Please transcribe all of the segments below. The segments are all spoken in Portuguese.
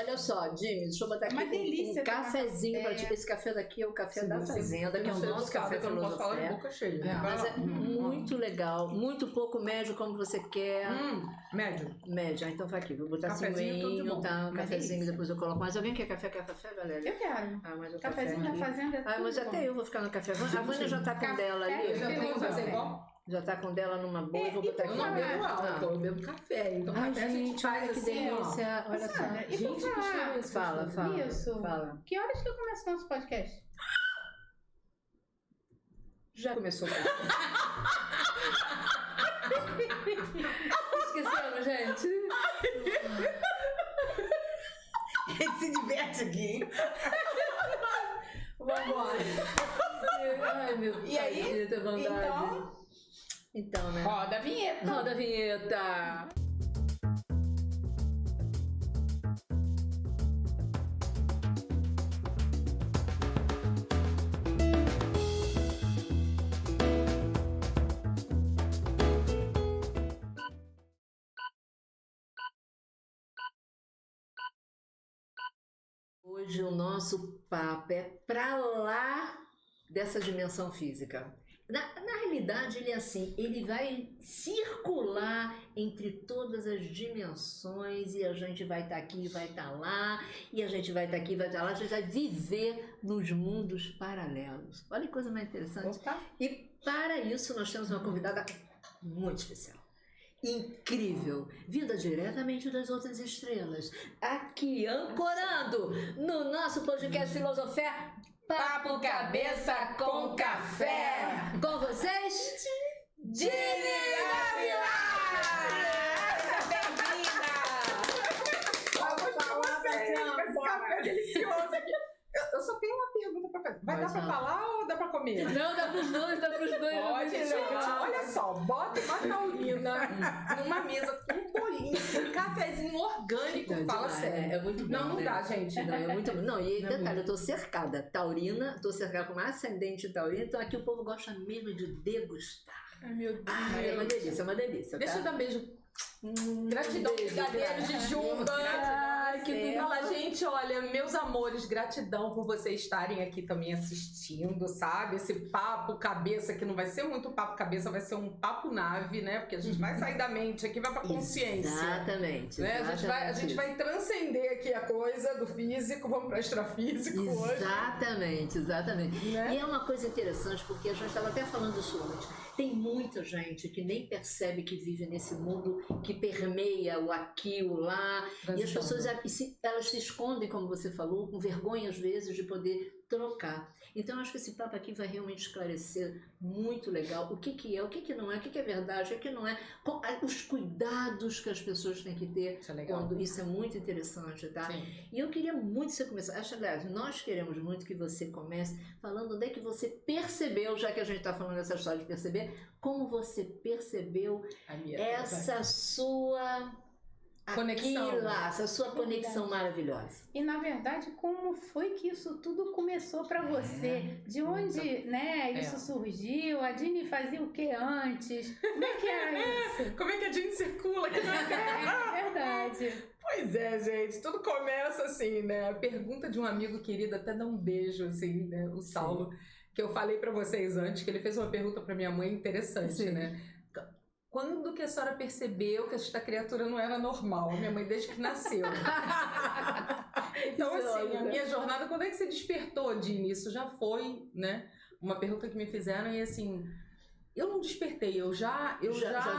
Olha só, Jimmy, deixa eu botar aqui um cafezinho para ti. Esse café daqui é o café da Fazenda, que é o nosso café que eu não posso falar de boca cheia. Mas é muito legal, muito pouco, médio, como você quer. Médio. Médio, então vai aqui, vou botar assim um tá, um cafezinho, depois eu coloco mais. Alguém quer café? Quer café, Valéria? Eu quero. Mas o cafezinho da Fazenda. Mas até eu vou ficar no café. A Vânia já tá com dela ali. Eu já tenho fazer igual. Já tá com dela numa boa, eu vou botar aqui. Eu não bebo álcool, eu bebo café. Então café a gente faz que assim, delícia. Olha só. E por falar, fala. Isso. Fala. Que horas que eu começo o nosso podcast? Já começou. Esquecemos, gente. Ele se diverte aqui. Vambora. Ai, meu Deus. E aí? Então, né? Roda a vinheta. Roda a vinheta. Hoje o nosso papo é pra lá dessa dimensão física. Na realidade, ele é assim, ele vai circular entre todas as dimensões e a gente vai estar aqui, vai estar lá, e a gente vai estar aqui, vai estar lá, a gente vai viver nos mundos paralelos. Olha que coisa mais interessante. Opa. E para isso nós temos uma convidada muito especial. Incrível, vinda diretamente das outras estrelas, aqui ancorando no nosso podcast Filosofé, Papo Cabeça com Café. Com vocês, Jimmy Ávila! Bem-vinda! Vamos falar esse café delicioso aqui. Eu só tenho uma pergunta pra fazer. Vai dar pra falar ou dá pra comer? Não, dá pros dois. Pode, gente. Olha só, bota uma taurina numa mesa com um bolinho, um cafezinho orgânico. Fala sério. É muito bom. Não dá, gente. Não, é muito bom. Não, e detalhe, eu tô cercada. Taurina, tô cercada com uma ascendente taurina, então aqui o povo gosta mesmo de degustar. Ai, meu Deus. É uma delícia. Deixa eu dar um beijo. Gratidão, brigadeiros de Jumba. Que Fala, gente, olha, meus amores, gratidão por vocês estarem aqui também assistindo, sabe? Esse papo cabeça, que não vai ser muito papo cabeça, vai ser um papo nave, né? Porque a gente vai sair da mente aqui, vai pra consciência. Exatamente. Né? A gente vai transcender aqui a coisa do físico, vamos para extrafísico hoje. Exatamente. Né? E é uma coisa interessante, porque a gente estava até falando isso antes. Tem muita gente que nem percebe que vive nesse mundo que permeia o aqui, o lá, e as pessoas elas se escondem, como você falou, com vergonha às vezes de poder trocar. Então eu acho que esse papo aqui vai realmente esclarecer muito legal o que é, o que não é, o que é verdade, o que não é, os cuidados que as pessoas têm que ter. Isso é legal. Isso é muito interessante, tá? Sim. E eu queria muito que você começasse, aliás, nós queremos muito que você comece falando onde é que você percebeu, já que a gente está falando dessa história de perceber, como você percebeu essa sua conexão, essa sua conexão maravilhosa. E na verdade, como foi que isso tudo começou pra você? De onde, né, isso surgiu? A Dini fazia o que antes? Como é que era isso? Como é que a gente circula aqui na Terra? É verdade. Pois é, gente, tudo começa assim, né? A pergunta de um amigo querido, até dá um beijo, assim, né? O Saulo, que eu falei pra vocês antes, que ele fez uma pergunta pra minha mãe interessante, né? Quando que a senhora percebeu que esta criatura não era normal? Minha mãe, desde que nasceu. Então, assim, a minha jornada, quando é que você despertou, Dini? Isso já foi, né? Uma pergunta que me fizeram e, assim, eu não despertei, já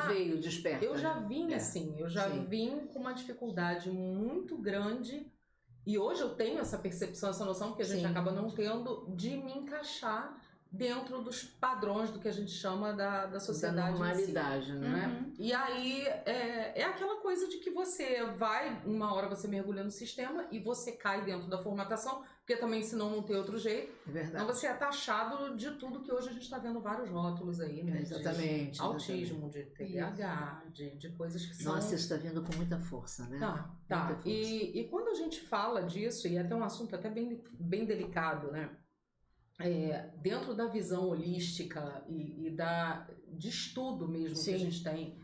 veio desperta. Eu já vim, assim, vim com uma dificuldade muito grande. E hoje eu tenho essa percepção, essa noção, porque a gente acaba não tendo, de me encaixar dentro dos padrões do que a gente chama da sociedade. Da normalidade, né? E aí é aquela coisa de que você vai, uma hora você mergulha no sistema e você cai dentro da formatação, porque também senão não tem outro jeito. É verdade. Então você é taxado de tudo que hoje a gente está vendo vários rótulos aí, né? Exatamente. De autismo, de TDAH, de coisas que são... Nossa, isso está vindo com muita força, né? Tá. E quando a gente fala disso, e é até um assunto até bem delicado, né? dentro da visão holística e de estudo mesmo que a gente tem,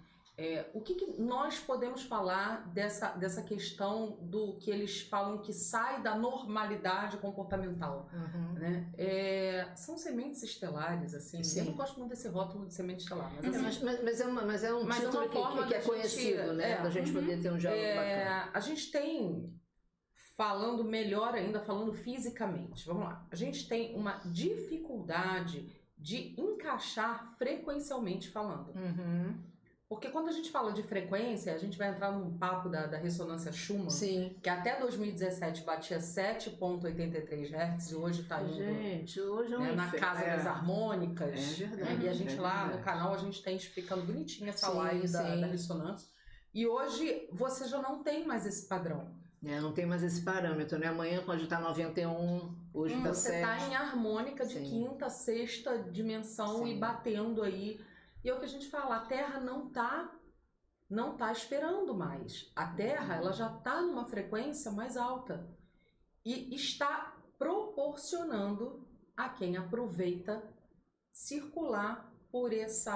O que nós podemos falar dessa questão do que eles falam que sai da normalidade comportamental? Né? São sementes estelares, assim. Sim. Eu não gosto muito desse rótulo de semente estelar, mas, assim, mas é um título que é conhecido, né? Da gente poder ter um diálogo bacana. A gente tem, falando melhor ainda, falando fisicamente, vamos lá. A gente tem uma dificuldade de encaixar frequencialmente falando. Porque quando a gente fala de frequência, a gente vai entrar num papo da ressonância Schumann, Sim. que até 2017 batia 7,83 Hz e hoje está indo, gente, hoje é na casa das harmônicas. É verdade. E a gente lá no canal, a gente tem explicando bonitinho essa live da ressonância. E hoje você já não tem mais esse padrão. Não tem mais esse parâmetro, né? Amanhã pode estar 91, hoje está 7. Você está em harmônica de quinta, sexta dimensão e batendo aí. E é o que a gente fala, a Terra não tá esperando mais. A Terra, ela já está numa frequência mais alta e está proporcionando a quem aproveita circular por esse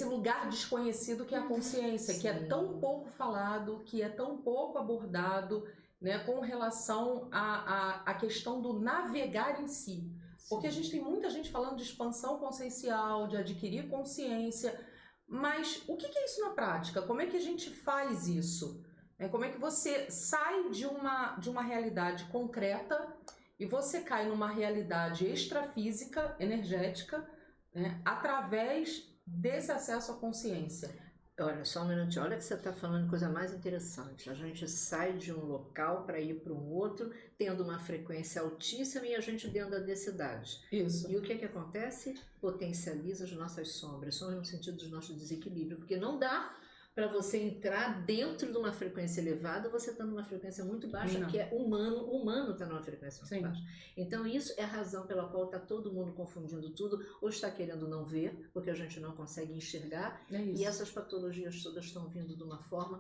lugar desconhecido que é a consciência, que é tão pouco falado, que é tão pouco abordado, né, com relação à questão do navegar em si. Porque a gente tem muita gente falando de expansão consciencial, de adquirir consciência, mas o que é isso na prática? Como é que a gente faz isso? Como é que você sai de uma realidade concreta e você cai numa realidade extrafísica, energética, né, através desse acesso à consciência? Olha, só um minutinho. Olha que você está falando coisa mais interessante. A gente sai de um local para ir para um outro, tendo uma frequência altíssima e a gente dentro da densidade. Isso. E o que acontece? Potencializa as nossas sombras no sentido do nosso desequilíbrio, porque não dá para você entrar dentro de uma frequência elevada, você está numa frequência muito baixa, que é humano. O humano está numa frequência muito baixa. Então isso é a razão pela qual está todo mundo confundindo tudo, ou está querendo não ver, porque a gente não consegue enxergar, e essas patologias todas estão vindo de uma forma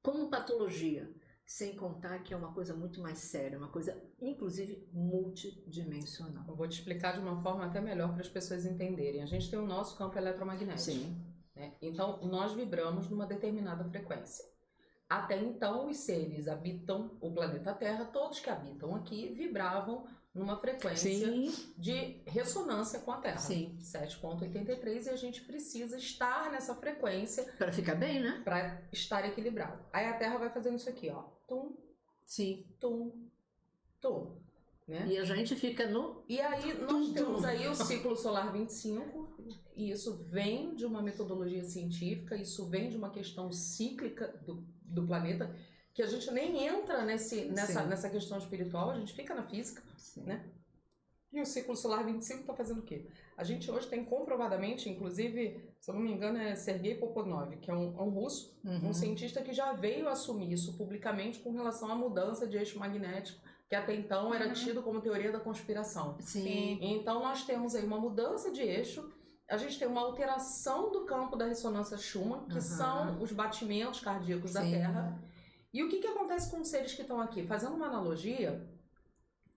como patologia, sem contar que é uma coisa muito mais séria, uma coisa inclusive multidimensional. Eu vou te explicar de uma forma até melhor para as pessoas entenderem. A gente tem o nosso campo eletromagnético. Sim. Então, nós vibramos numa determinada frequência. Até então, os seres habitam o planeta Terra, todos que habitam aqui vibravam numa frequência de ressonância com a Terra. 7,83, e a gente precisa estar nessa frequência para ficar bem, né? Para estar equilibrado. Aí a Terra vai fazendo isso aqui, ó. Tum, tum, tum. Né? E a gente fica no... E aí nós temos aí o ciclo solar 25, e isso vem de uma metodologia científica, isso vem de uma questão cíclica do planeta, que a gente nem entra nessa questão espiritual, a gente fica na física, né? E o ciclo solar 25 está fazendo o quê? A gente hoje tem comprovadamente, inclusive, se eu não me engano, é Sergei Poponov, que é um russo, um cientista que já veio assumir isso publicamente com relação à mudança de eixo magnético, que até então era tido como teoria da conspiração. Então nós temos aí uma mudança de eixo, a gente tem uma alteração do campo da ressonância Schumann, que são os batimentos cardíacos da Terra. E o que acontece com os seres que estão aqui? Fazendo uma analogia,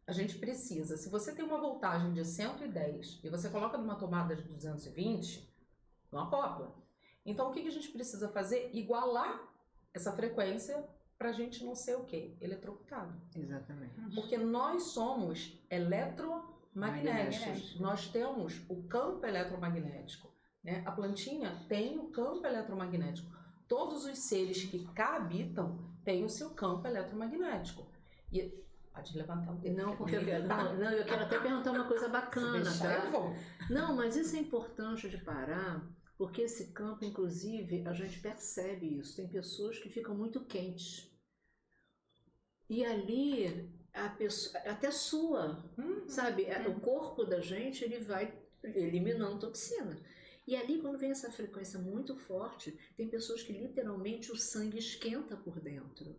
a gente precisa, se você tem uma voltagem de 110 e você coloca numa tomada de 220, não acopla. Então o que a gente precisa fazer? Igualar essa frequência para a gente não ser o quê? Eletrocutado. Exatamente. Porque nós somos eletromagnéticos. Nós temos o campo eletromagnético. Né? A plantinha tem o campo eletromagnético. Todos os seres que cá habitam têm o seu campo eletromagnético. E pode levantar o dedo. Não, porque eu quero até perguntar uma coisa bacana, tá? Não, mas isso é importante de parar. Porque esse campo, inclusive, a gente percebe isso. Tem pessoas que ficam muito quentes. E ali, a pessoa, até sua, sabe? O corpo da gente, ele vai eliminando toxina. E ali, quando vem essa frequência muito forte, tem pessoas que literalmente o sangue esquenta por dentro.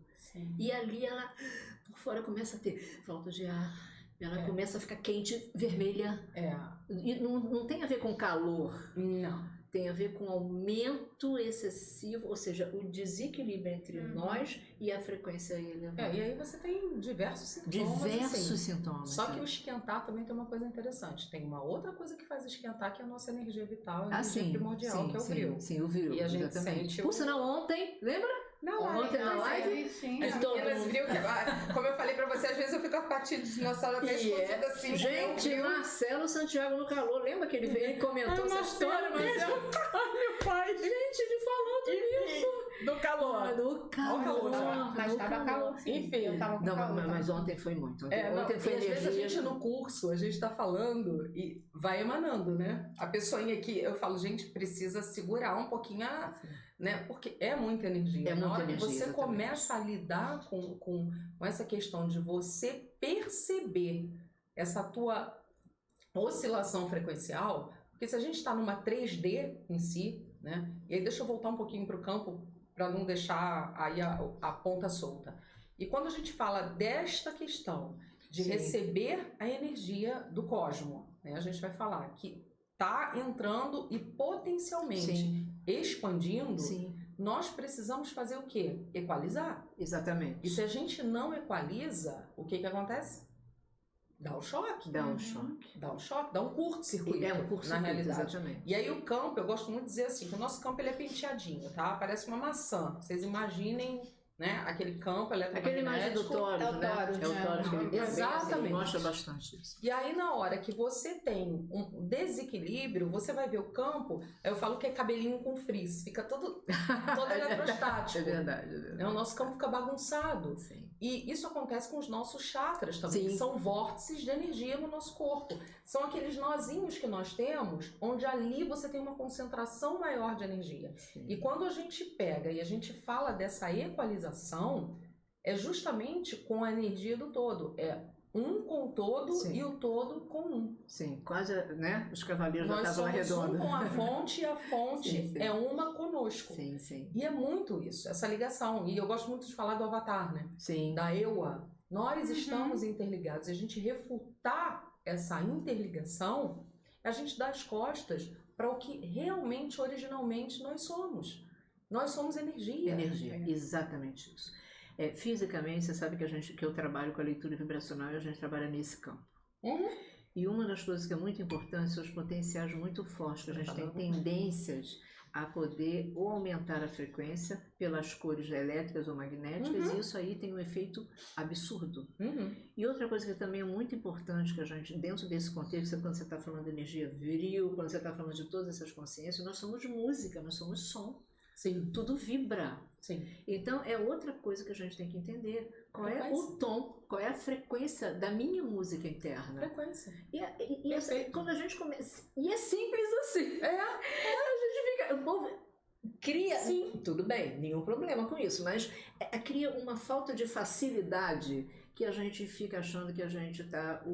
E ali, ela, por fora, começa a ter falta de ar. Ela começa a ficar quente, vermelha. E não tem a ver com calor. Não. tem a ver com aumento excessivo, ou seja, o desequilíbrio entre nós e a frequência elevada. E aí você tem diversos sintomas. Diversos sintomas. Só que o esquentar também tem uma coisa interessante. Tem uma outra coisa que faz esquentar, que é a nossa energia vital, a energia primordial, que é o viril. Sim, o viril. E a gente sente... Por sinal, ontem, lembra? Ontem na live, sim. As meninas viram que, como eu falei pra você, às vezes eu fico a partir de nossa hora escondida assim. Gente, Marcelo Santiago no calor, lembra que ele comentou essa história? Marcelo, meu pai, gente, ele falando isso. Do calor. Do calor. Mas estava calor, sim. Enfim. Eu tava com calor. Mas ontem foi muito. Ontem foi energia. Às vezes a gente no curso, a gente tá falando e vai emanando, né? A pessoinha aqui, eu falo, gente, precisa segurar um pouquinho né? Porque é muita energia. Na hora que você começa a lidar com essa questão de você perceber essa tua oscilação frequencial, porque se a gente está numa 3D em si, né? E aí deixa eu voltar um pouquinho para o campo para não deixar aí a ponta solta. E quando a gente fala desta questão de receber a energia do cosmos, né? A gente vai falar que está entrando e potencialmente expandindo, nós precisamos fazer o quê? Equalizar. Exatamente. E se a gente não equaliza, o que acontece? Dá um choque. Dá um choque. Dá um choque, dá um curto-circuito, na realidade. Exatamente. E aí o campo, eu gosto muito de dizer assim, que o nosso campo ele é penteadinho, tá? Parece uma maçã. Vocês imaginem, né? Aquele campo eletromagnético. Aquele imagem do Tóris, né? É o Tóris que ele exatamente. mostra bastante isso. E aí na hora que você tem um desequilíbrio, você vai ver o campo, eu falo que é cabelinho com frizz, fica todo eletrostático. É verdade. O nosso campo fica bagunçado. Sim. E isso acontece com os nossos chakras também, que são vórtices de energia no nosso corpo. São aqueles nozinhos que nós temos, onde ali você tem uma concentração maior de energia. Sim. E quando a gente pega e a gente fala dessa equalização, é justamente com a energia do todo. É um com o todo e o todo com um. Sim, quase, né? Os cavaleiros da Tábua Redonda. Nós somos um com a fonte e a fonte é uma conosco. Sim, sim. E é muito isso, essa ligação. E eu gosto muito de falar do avatar, né? Sim. Da Ewa. Nós estamos interligados. A gente refutar essa interligação, a gente dá as costas para o que realmente, originalmente, nós somos. Nós somos energia. Energia, exatamente isso. Fisicamente, você sabe que eu trabalho com a leitura vibracional e a gente trabalha nesse campo. E uma das coisas que é muito importante são os potenciais muito fortes, que a gente tem tendências a poder ou aumentar a frequência pelas cores elétricas ou magnéticas, e isso aí tem um efeito absurdo. E outra coisa que também é muito importante, que a gente, dentro desse contexto, quando você está falando de energia viril, quando você está falando de todas essas consciências, nós somos música, nós somos som. Sim. Tudo vibra. Sim. Então, é outra coisa que a gente tem que entender. Qual é o tom, qual é a frequência da minha música interna. Frequência. Quando a gente começa... E é simples assim. A gente fica... O povo cria... Sim. Tudo bem, nenhum problema com isso, mas cria uma falta de facilidade que a gente fica achando que a gente tá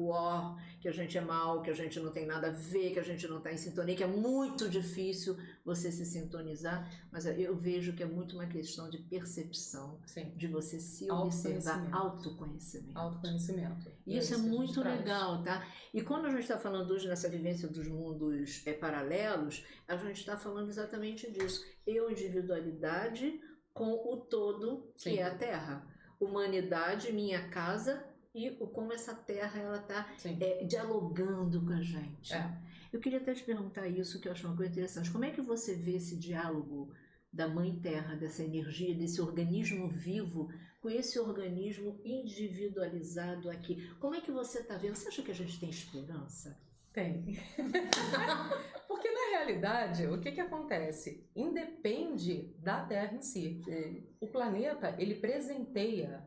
que a gente é mal, que a gente não tem nada a ver, que a gente não está em sintonia, que é muito difícil você se sintonizar, mas eu vejo que é muito uma questão de percepção, de você se observar, autoconhecimento. Autoconhecimento. E isso é muito legal, tá? E quando a gente está falando hoje nessa vivência dos mundos paralelos, a gente está falando exatamente disso. Individualidade com o todo, que é a Terra. Humanidade, minha casa, e como essa terra ela está dialogando com a gente. Eu queria até te perguntar isso, que eu acho uma coisa interessante. Como é que você vê esse diálogo da Mãe Terra, dessa energia, desse organismo vivo, com esse organismo individualizado aqui? Como é que você está vendo? Você acha que a gente tem esperança? Tem. Porque na realidade, o que acontece? Independe da Terra em si. O planeta, ele presenteia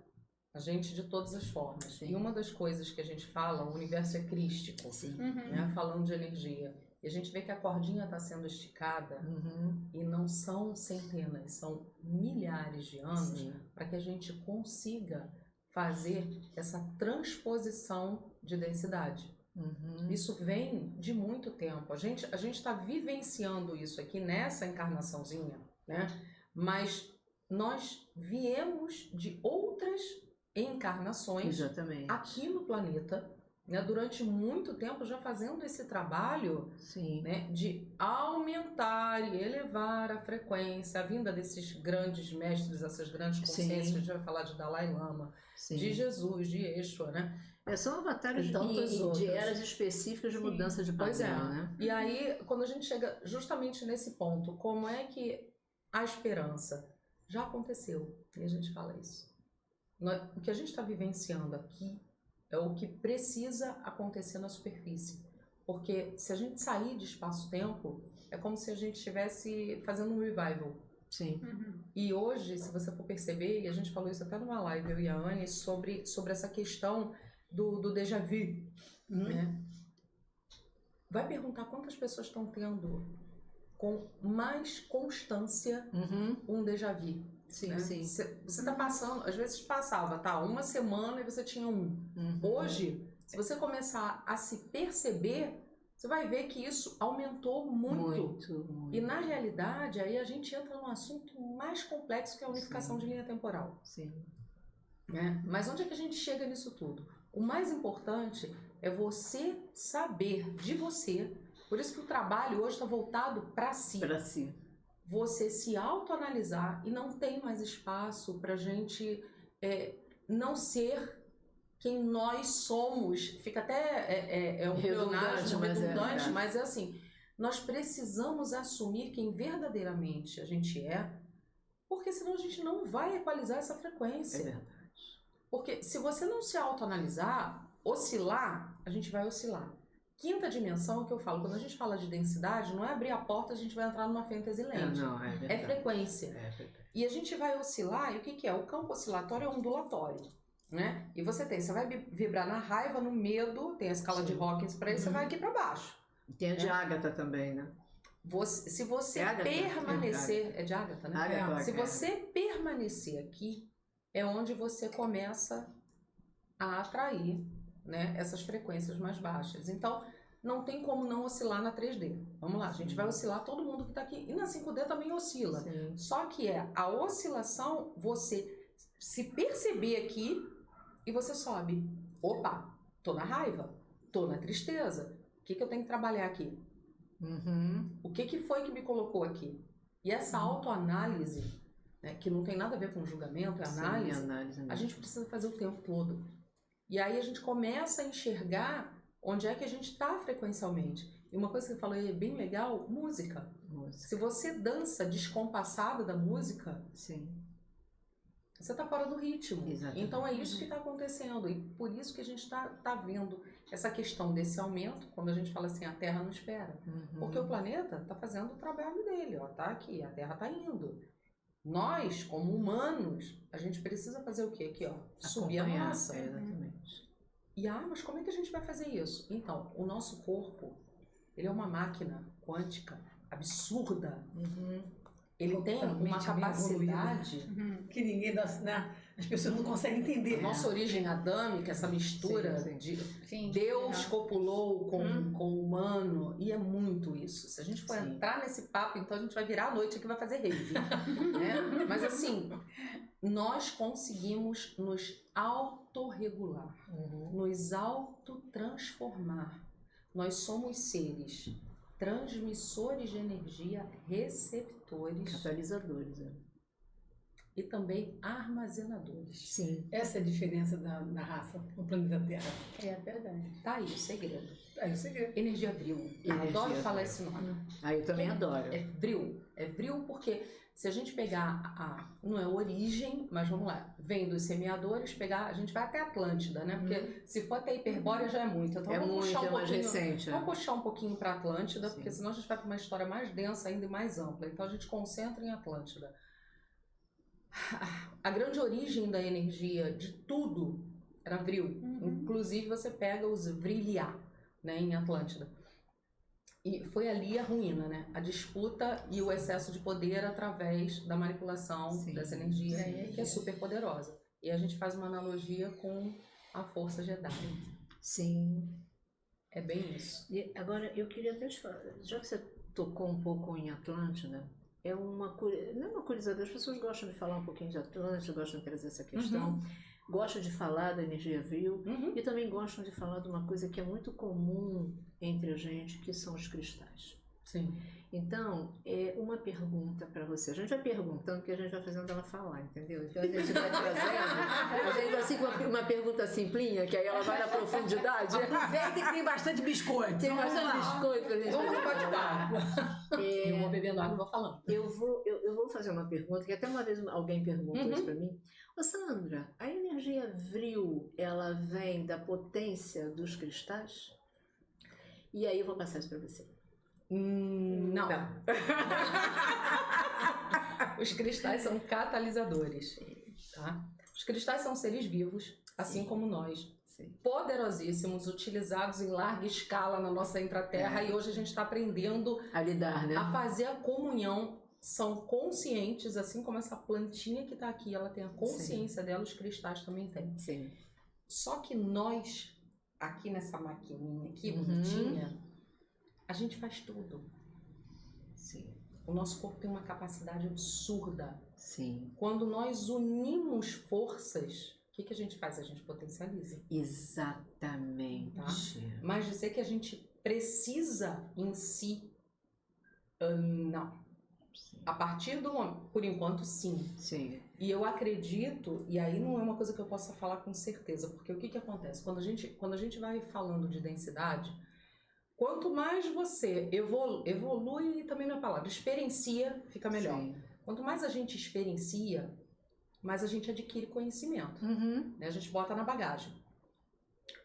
a gente de todas as formas. E uma das coisas que a gente fala, o universo é crístico, né? Falando de energia. E a gente vê que a cordinha está sendo esticada e não são centenas, são milhares de anos para que a gente consiga fazer essa transposição de densidade. Isso vem de muito tempo. A gente está vivenciando isso aqui nessa encarnaçãozinha, né? Mas nós viemos de outras encarnações aqui no planeta né, durante muito tempo já fazendo esse trabalho, Sim. né, de aumentar e elevar a frequência, a vinda desses grandes mestres, essas grandes consciências, Sim. que a gente vai falar de Dalai Lama, Sim. de Jesus, de Yeshua, né? São avatares E tantos de outros. eras específicas de Sim. mudança de Pois é. padrão, né? E aí, quando a gente chega justamente nesse ponto, como é que a esperança já aconteceu? E a gente fala isso. O que a gente está vivenciando aqui é o que precisa acontecer na superfície. Porque se a gente sair de espaço-tempo, é como se a gente estivesse fazendo um revival. Sim. E hoje, se você for perceber, e a gente falou isso até numa live, eu e a Anne, sobre essa questão do déjà vu, né? Vai perguntar quantas pessoas estão tendo com mais constância um déjà vu. Sim, Né? sim. Você tá passando, às vezes passava, tá, uma semana e você tinha um. Hoje, se você começar a se perceber, você vai ver que isso aumentou muito. E na realidade, aí a gente entra num assunto mais complexo, que é a unificação de linha temporal. Sim. Né? Mas onde é que a gente chega nisso tudo? O mais importante é você saber de você. Por isso que o trabalho hoje está voltado para si. Para si. Você se autoanalisar, e não tem mais espaço para a gente não ser quem nós somos. Fica até um pleonasmo redundante, mas é assim, nós precisamos assumir quem verdadeiramente a gente é, porque senão a gente não vai equalizar essa frequência. É verdade. Porque se você não se autoanalisar, oscilar, a gente vai oscilar. Quinta dimensão, que eu falo, quando a gente fala de densidade, não é abrir a porta, a gente vai entrar numa fantasy land. Não, é verdade. É frequência. É verdade. E a gente vai oscilar, e o que é? O campo oscilatório é ondulatório, né? E você vai vibrar na raiva, no medo, tem a escala de Hawkins para isso, você vai aqui para baixo. Tem a de Ágata também, né? Se você Ágata? permanecer... É de Ágata, né? Ágata, se você permanecer aqui, é onde você começa a atrair, né, essas frequências mais baixas. Então, não tem como não oscilar na 3D. Vamos lá, a gente vai oscilar, todo mundo que está aqui. E na 5D também oscila. Sim. Só que a oscilação, você se perceber aqui e você sobe. Opa, tô na raiva, tô na tristeza. O que eu tenho que trabalhar aqui? O que foi que me colocou aqui? E essa autoanálise, né, que não tem nada a ver com julgamento, é análise, a gente precisa fazer o tempo todo. E aí a gente começa a enxergar onde é que a gente está frequencialmente. E uma coisa que você falou aí é bem legal, música. Se você dança descompassada da música, sim, você está fora do ritmo. Exatamente. Então é isso que está acontecendo. E por isso que a gente está vendo essa questão desse aumento, quando a gente fala assim, a Terra não espera. Porque o planeta está fazendo o trabalho dele, ó, tá aqui, a Terra está indo. Nós, como humanos, a gente precisa fazer o quê? Aqui, ó, subir a nossa. Exatamente. E mas como é que a gente vai fazer isso? Então, o nosso corpo, ele é uma máquina quântica absurda. Ele tem uma capacidade que ninguém as pessoas não conseguem entender. A nossa origem adâmica, essa mistura de Deus copulou com o humano, e é muito isso. Se a gente for entrar nesse papo, então a gente vai virar a noite aqui e vai fazer rave. Né? Mas assim, nós conseguimos nos autorregular, nos autotransformar. Nós somos seres transmissores de energia, receptores, catalisadores, e também armazenadores. Sim. Essa é a diferença da raça no planeta Terra. É verdade. Tá aí o segredo. Tá aí o segredo. Energia vril. Adoro falar esse nome. Eu também adoro. É vril. É vril porque se a gente pegar não é origem, mas vamos lá, vem dos semeadores, a gente vai até Atlântida, né? Porque se for até Hiperbórea já é muito. Então vamos puxar um pouquinho, recente. Vamos puxar um pouquinho para Atlântida, porque senão a gente vai para uma história mais densa ainda e mais ampla. Então a gente concentra em Atlântida. A grande origem da energia de tudo era vril. Inclusive você pega os Vrilya, né, em Atlântida. E foi ali a ruína, né? A disputa e o excesso de poder através da manipulação dessa energia, que é super poderosa. E a gente faz uma analogia com a força Jedi. Sim. É bem isso. E agora, eu queria até te falar, já que você tocou um pouco em Atlântida, não é uma curiosidade, as pessoas gostam de falar um pouquinho de Atlântida, gostam de trazer essa questão, gostam de falar da energia vril e também gostam de falar de uma coisa que é muito comum entre a gente, que são os cristais. Sim. Então, é uma pergunta para você. A gente vai perguntando que a gente vai fazendo ela falar, entendeu? Então a gente vai trazendo, a gente vai assim com uma pergunta simplinha, que aí ela vai na profundidade. Aproveita que tem bastante biscoito. Tem bastante biscoito pra gente Vamos fazer. pro bate-papo. Eu vou bebendo água e vou falando. Eu vou fazer uma pergunta, que até uma vez alguém perguntou isso para mim. Ô Sandra, a energia vril, ela vem da potência dos cristais? E aí eu vou passar isso para você. Não. Os cristais são catalisadores, tá? Os cristais são seres vivos, assim como nós. Sim. Poderosíssimos, utilizados em larga escala na nossa intraterra e hoje a gente está aprendendo A lidar, né? a fazer a comunhão. São conscientes, assim como essa plantinha que está aqui, ela tem a consciência dela, os cristais também têm. Sim. Só que nós, aqui nessa maquininha aqui, bonitinha, a gente faz tudo. Sim. O nosso corpo tem uma capacidade absurda. Sim. Quando nós unimos forças, o que a gente faz? A gente potencializa. Exatamente. Tá? Mas dizer que a gente precisa em si, não. A partir do momento, por enquanto, sim. Sim. E eu acredito, e aí não é uma coisa que eu possa falar com certeza, porque o que acontece? Quando a gente vai falando de densidade, quanto mais você evolui, também não é palavra, experiencia, fica melhor. Sim. Quanto mais a gente experiencia, mais a gente adquire conhecimento. Né? A gente bota na bagagem.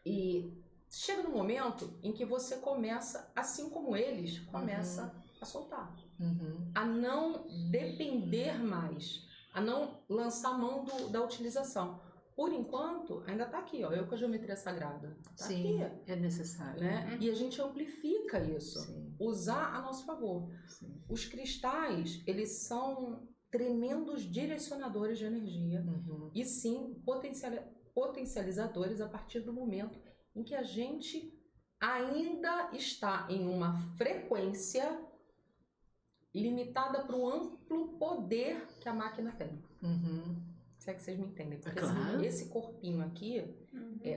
E chega no momento em que você começa, assim como eles, começa a soltar. A não depender mais, a não lançar mão da utilização. Por enquanto, ainda está aqui, ó, eu com a geometria sagrada. Tá Sim, aqui, é necessário. né? E a gente amplifica isso, Sim. usar a nosso favor. Sim. Os cristais, eles são tremendos direcionadores de energia e sim potencializadores a partir do momento em que a gente ainda está em uma frequência limitada para o amplo poder que a máquina tem. Se é que vocês me entendem. Porque claro. esse corpinho aqui,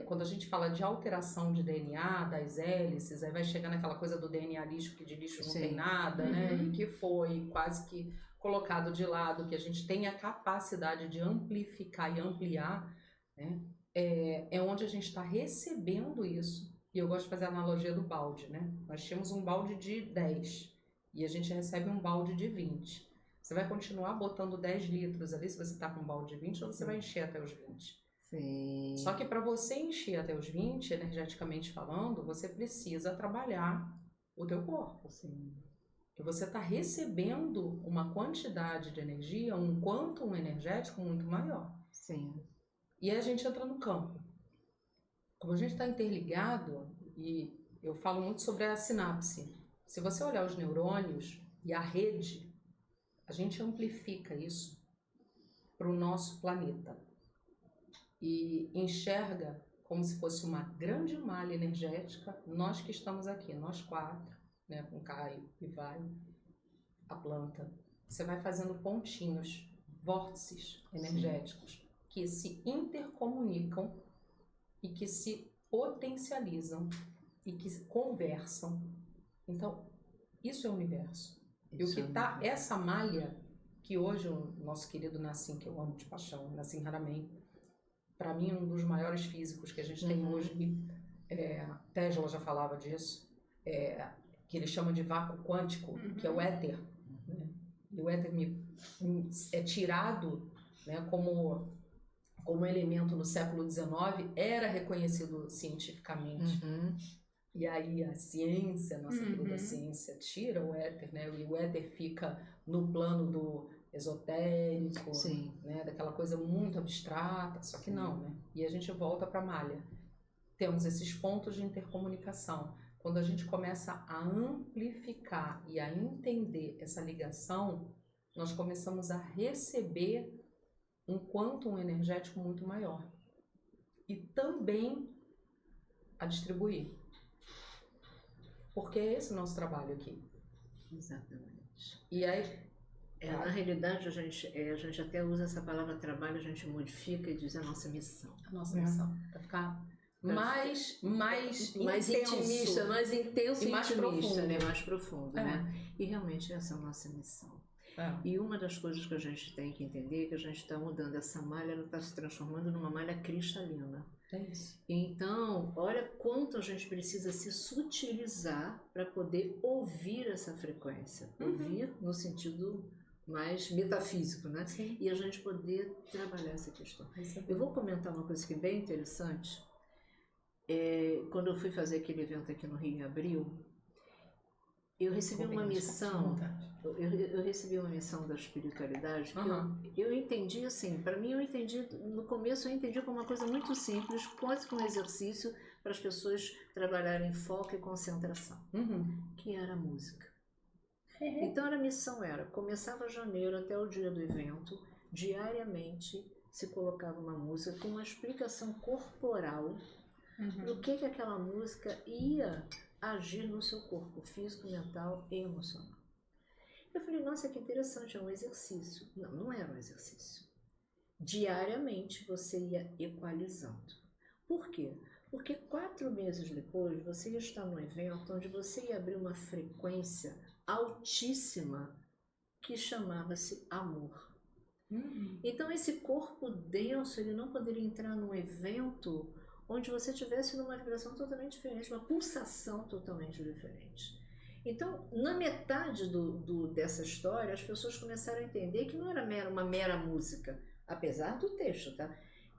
quando a gente fala de alteração de DNA, das hélices, aí vai chegar naquela coisa do DNA lixo, que de lixo não tem nada, né? E que foi quase que colocado de lado, que a gente tem a capacidade de amplificar e ampliar, né? É onde a gente está recebendo isso. E eu gosto de fazer a analogia do balde, né? Nós tínhamos um balde de 10 e a gente recebe um balde de 20. Você vai continuar botando 10 litros ali se você está com um balde de 20 ou você vai encher até os 20. Sim. Só que para você encher até os 20, energeticamente falando, você precisa trabalhar o teu corpo. Sim. E você está recebendo uma quantidade de energia, um quantum energético muito maior. Sim. E aí a gente entra no campo. Como a gente está interligado, e eu falo muito sobre a sinapse. Se você olhar os neurônios e a rede, a gente amplifica isso para o nosso planeta. E enxerga como se fosse uma grande malha energética, nós que estamos aqui, nós 4, né, com Caio e vai, a planta. Você vai fazendo pontinhos, vórtices energéticos, que se intercomunicam e que se potencializam e que conversam. Então, isso é o universo. E o que está, essa malha, que hoje o nosso querido Nassim, que eu amo de paixão, Nassim Haramein, para mim um dos maiores físicos que a gente tem hoje, Tesla já falava disso, que ele chama de vácuo quântico, que é o éter. Né? E o éter é tirado, né, como elemento no século XIX, era reconhecido cientificamente. E aí a ciência, a nossa querida ciência, tira o éter, né? E o éter fica no plano do esotérico, né? Daquela coisa muito abstrata, só que não, né? E a gente volta para a malha. Temos esses pontos de intercomunicação. Quando a gente começa a amplificar e a entender essa ligação, nós começamos a receber um quantum energético muito maior. E também a distribuir. Porque é esse o nosso trabalho aqui. Exatamente. E aí, Na realidade, a gente até usa essa palavra trabalho, a gente modifica e diz a nossa missão. A nossa missão. Pra ficar mais intenso. Intimista, mais intenso e mais intimista, profundo. né? Mais profundo, né? E realmente essa é a nossa missão. E uma das coisas que a gente tem que entender é que a gente está mudando essa malha, ela está se transformando numa malha cristalina. É isso. Então, olha quanto a gente precisa se sutilizar para poder ouvir essa frequência. Ouvir no sentido mais metafísico, né? Sim. E a gente poder trabalhar essa questão. Eu vou comentar uma coisa que é bem interessante. Quando eu fui fazer aquele evento aqui no Rio em abril, eu recebi uma missão. Eu recebi uma missão da espiritualidade que eu entendi assim. Para mim, no começo eu entendi como uma coisa muito simples, quase como um exercício para as pessoas trabalharem foco e concentração, que era a música. Então a missão começava janeiro até o dia do evento, diariamente se colocava uma música com uma explicação corporal do que aquela música ia agir no seu corpo físico, mental e emocional. Eu falei, nossa, que interessante, é um exercício. Não, não era um exercício. Diariamente você ia equalizando. Por quê? Porque 4 meses depois você ia estar num evento onde você ia abrir uma frequência altíssima que chamava-se amor. Então esse corpo denso, ele não poderia entrar num evento onde você estivesse numa vibração totalmente diferente, uma pulsação totalmente diferente. Então, na metade dessa história, as pessoas começaram a entender que não era uma mera música, apesar do texto, tá?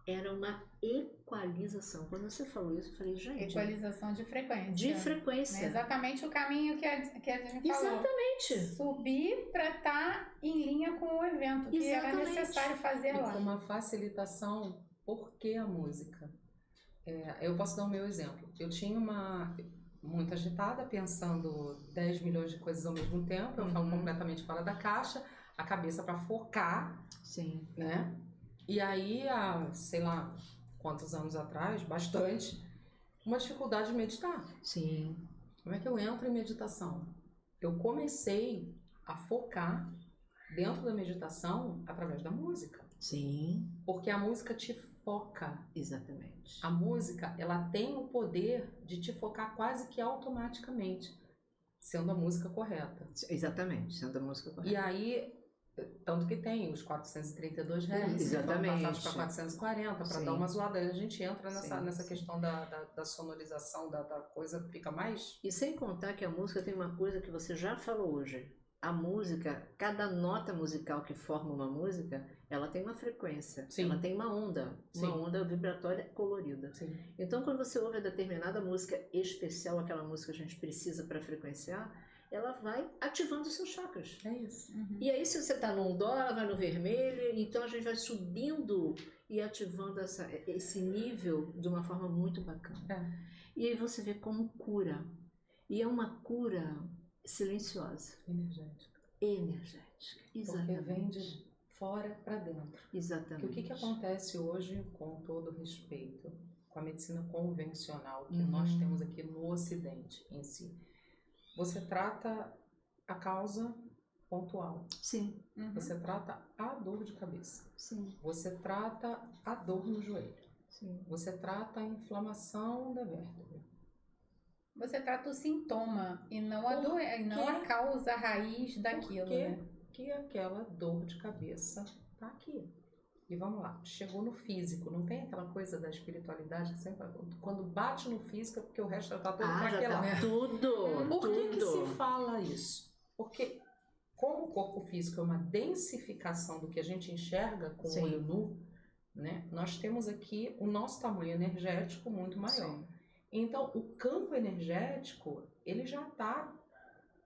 Era uma equalização. Quando você falou isso, eu falei, gente... Equalização de frequência. De frequência. É exatamente o caminho que a Dini falou. Exatamente. Subir para estar em linha com o evento, que era necessário fazer lá. E com uma facilitação, por que a música? Eu posso dar o meu exemplo. Eu tinha muito agitada, pensando 10 milhões de coisas ao mesmo tempo, eu falo completamente fora da caixa, a cabeça para focar, Sim. né? E aí, há, sei lá, quantos anos atrás, bastante, uma dificuldade de meditar. Sim. Como é que eu entro em meditação? Eu comecei a focar dentro da meditação através da música. Sim. Porque a música te foca. Exatamente. A música, ela tem o poder de te focar quase que automaticamente, sendo a música correta. Exatamente, sendo a música correta. E aí, tanto que tem os 432 Hz, exatamente, passados para 440, para dar uma zoada. Aí a gente entra nessa questão da sonorização, da coisa fica mais... E sem contar que a música tem uma coisa que você já falou hoje. A música, cada nota musical que forma uma música, ela tem uma frequência, ela tem uma onda vibratória colorida. Sim. Então, quando você ouve a determinada música especial, aquela música que a gente precisa para frequenciar, ela vai ativando os seus chakras. É isso. E aí, se você está num dó, ela vai no vermelho, então a gente vai subindo e ativando esse nível de uma forma muito bacana. E aí você vê como cura. E é uma cura silenciosa. Energética. Exatamente. Porque vem de fora para dentro. Exatamente. Porque o que acontece hoje, com todo respeito, com a medicina convencional que nós temos aqui no Ocidente em si? Você trata a causa pontual. Sim. Você trata a dor de cabeça. Sim. Você trata a dor no joelho. Sim. Você trata a inflamação da vértebra. Você trata o sintoma e não a causa, a raiz daquilo, né? Que aquela dor de cabeça tá aqui. E vamos lá, chegou no físico, não tem aquela coisa da espiritualidade que sempre quando bate no físico é porque o resto já tá todo craquelado. Já tá tudo. Por que se fala isso? Porque como o corpo físico é uma densificação do que a gente enxerga com o olho nu, né? Nós temos aqui o nosso tamanho energético muito maior. Sim. Então, o campo energético, ele já está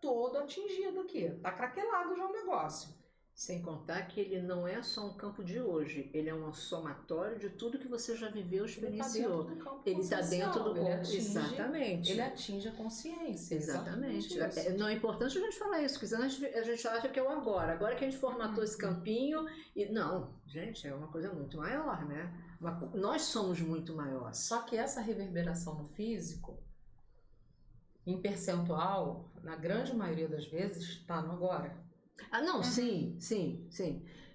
todo atingido aqui. Está craquelado já o negócio. Sem contar que ele não é só um campo de hoje. Ele é um somatório de tudo que você já viveu, experienciou. Ele está dentro do campo. Exatamente. Ele atinge a consciência. Exatamente. Não é importante a gente falar isso, porque senão a gente acha que é o agora. Agora que a gente formatou esse campinho. Não, gente, é uma coisa muito maior, né? Nós somos muito maiores. Só que essa reverberação no físico, em percentual, na grande maioria das vezes, está no agora. Não, sim.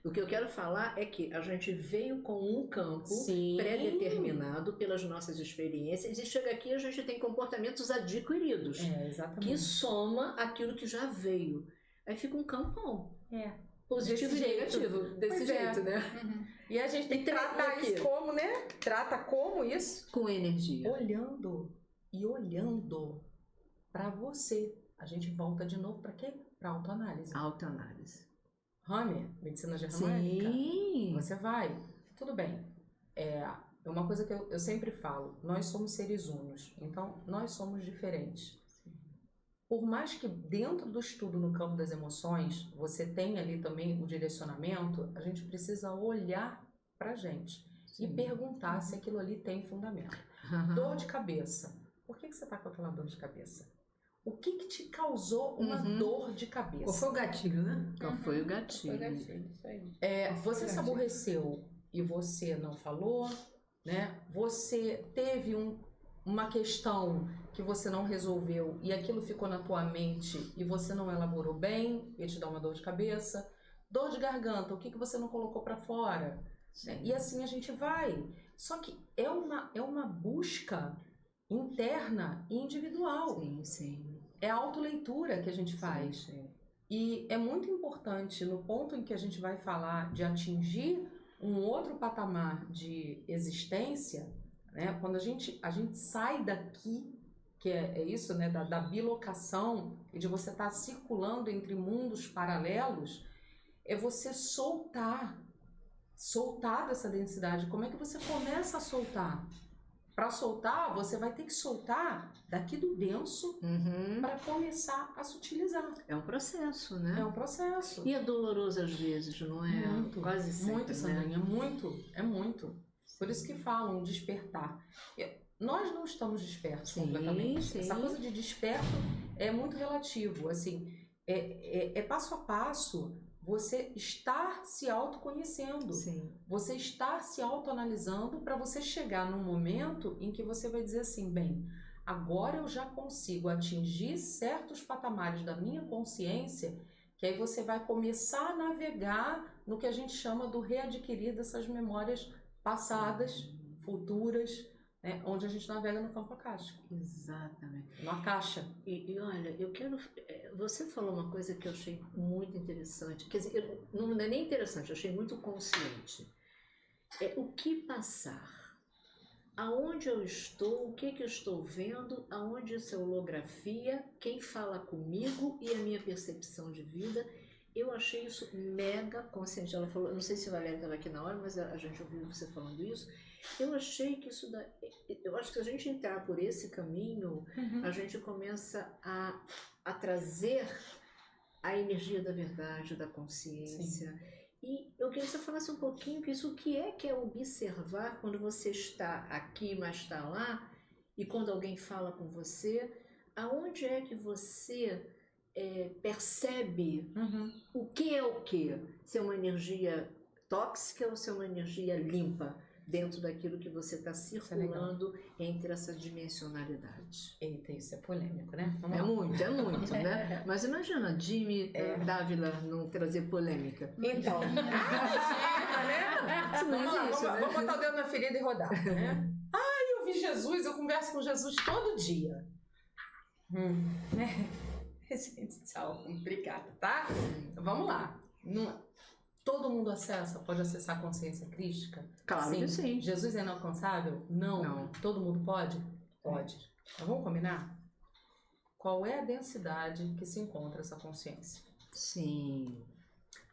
O que eu quero falar é que a gente veio com um campo Sim. pré-determinado pelas nossas experiências e chega aqui a gente tem comportamentos adquiridos Exatamente. que soma aquilo que já veio. Aí fica um campão. Positivo Desse e jeito. negativo. Desse Pois jeito, é. né? E a gente tem que tratar aqui? isso como, né? Trata como isso? Com energia. Olhando para você. A gente volta de novo para quê? Para autoanálise. Autoanálise. Hammer, medicina germânica. Sim. Você vai. Tudo bem. É uma coisa que eu sempre falo. Nós somos seres unos. Então, nós somos diferentes. Por mais que dentro do estudo no campo das emoções, você tenha ali também o direcionamento, a gente precisa olhar pra gente e perguntar se aquilo ali tem fundamento. Dor de cabeça. Por que você tá com aquela dor de cabeça? O que te causou uma dor de cabeça? Qual foi o gatilho, né? Qual foi o gatilho? Isso aí. Você se aborreceu e você não falou, né? Você teve uma questão que você não resolveu e aquilo ficou na tua mente e você não elaborou bem e te dá uma dor de cabeça. Dor de garganta, o que você não colocou para fora? Né? E assim a gente vai. Só que é uma busca interna e individual. Sim. É a autoleitura que a gente faz. Sim. E é muito importante, no ponto em que a gente vai falar de atingir um outro patamar de existência, né? Quando a gente sai daqui, que é isso, né? da bilocação e de você estar circulando entre mundos paralelos, é você soltar dessa densidade. Como é que você começa a soltar? Para soltar, você vai ter que soltar daqui do denso para começar a sutilizar. É um processo, né? É um processo. E é doloroso às vezes, não é? Muito, Quase sempre, muito, né? Sandrinha, é muito. Por isso que falam despertar. Nós não estamos despertos completamente. Sim. Essa coisa de desperto é muito relativo. Assim, é passo a passo você estar se autoconhecendo. Sim. Você estar se autoanalisando para você chegar num momento em que você vai dizer assim, bem, agora eu já consigo atingir certos patamares da minha consciência, que aí você vai começar a navegar no que a gente chama do readquirir dessas memórias passadas, futuras, né, onde a gente navega no campo acástico. Exatamente. Na caixa. E olha, eu quero... Você falou uma coisa que eu achei muito interessante. Quer dizer, não é nem interessante, eu achei muito consciente. O que passar? Aonde eu estou? O que eu estou vendo? Aonde isso é holografia? Quem fala comigo? E a minha percepção de vida? Eu achei isso mega consciente. Ela falou, não sei se a Valéria estava aqui na hora, mas a gente ouviu você falando isso. Eu achei que isso eu acho que se a gente entrar por esse caminho, a gente começa a trazer a energia da verdade, da consciência. Sim. E eu queria que você falasse um pouquinho o que é observar quando você está aqui, mas está lá, e quando alguém fala com você, aonde é que você percebe o que é o que? Se é uma energia tóxica ou se é uma energia limpa? Dentro daquilo que você está circulando entre essa dimensionalidade. Eita, isso é polêmico, né? É muito, né? Mas imagina, Jimmy Dávila não trazer polêmica. Então, vamos botar o dedo na ferida e rodar, né? Eu vi Jesus, eu converso com Jesus todo dia. Gente, tchau, complicado, tá? Então, vamos lá. Todo mundo pode acessar a consciência crística? Claro que sim. Jesus é inalcançável? Não. Todo mundo pode? Pode. Então vamos combinar? Qual é a densidade que se encontra essa consciência? Sim.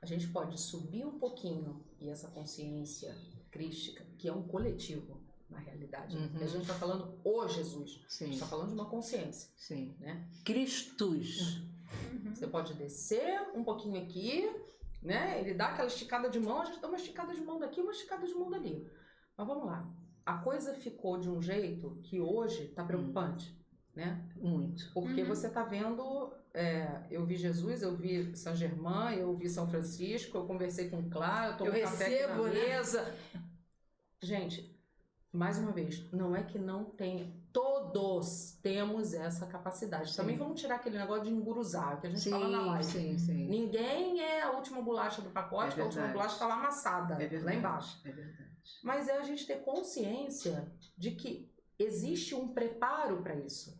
A gente pode subir um pouquinho e essa consciência crística, que é um coletivo, na realidade. A gente está falando o Jesus. Sim. A gente está falando de uma consciência. Sim. Né? Cristus. Você pode descer um pouquinho aqui, né? Ele dá aquela esticada de mão, a gente dá uma esticada de mão daqui, uma esticada de mão dali. Mas vamos lá. A coisa ficou de um jeito que hoje está preocupante, né? Muito. Porque você está vendo... eu vi Jesus, eu vi São Germain, eu vi São Francisco, eu conversei com o Clá, eu tomo café aqui na mesa. Gente, mais uma vez, não é que não tem, todos temos essa capacidade. Sim. Também vamos tirar aquele negócio de enguruzar, que a gente fala na live. Sim. Ninguém é a última bolacha do pacote, É que a última verdade. bolacha está lá amassada, É verdade. lá embaixo. É verdade. Mas é a gente ter consciência de que existe um preparo para isso.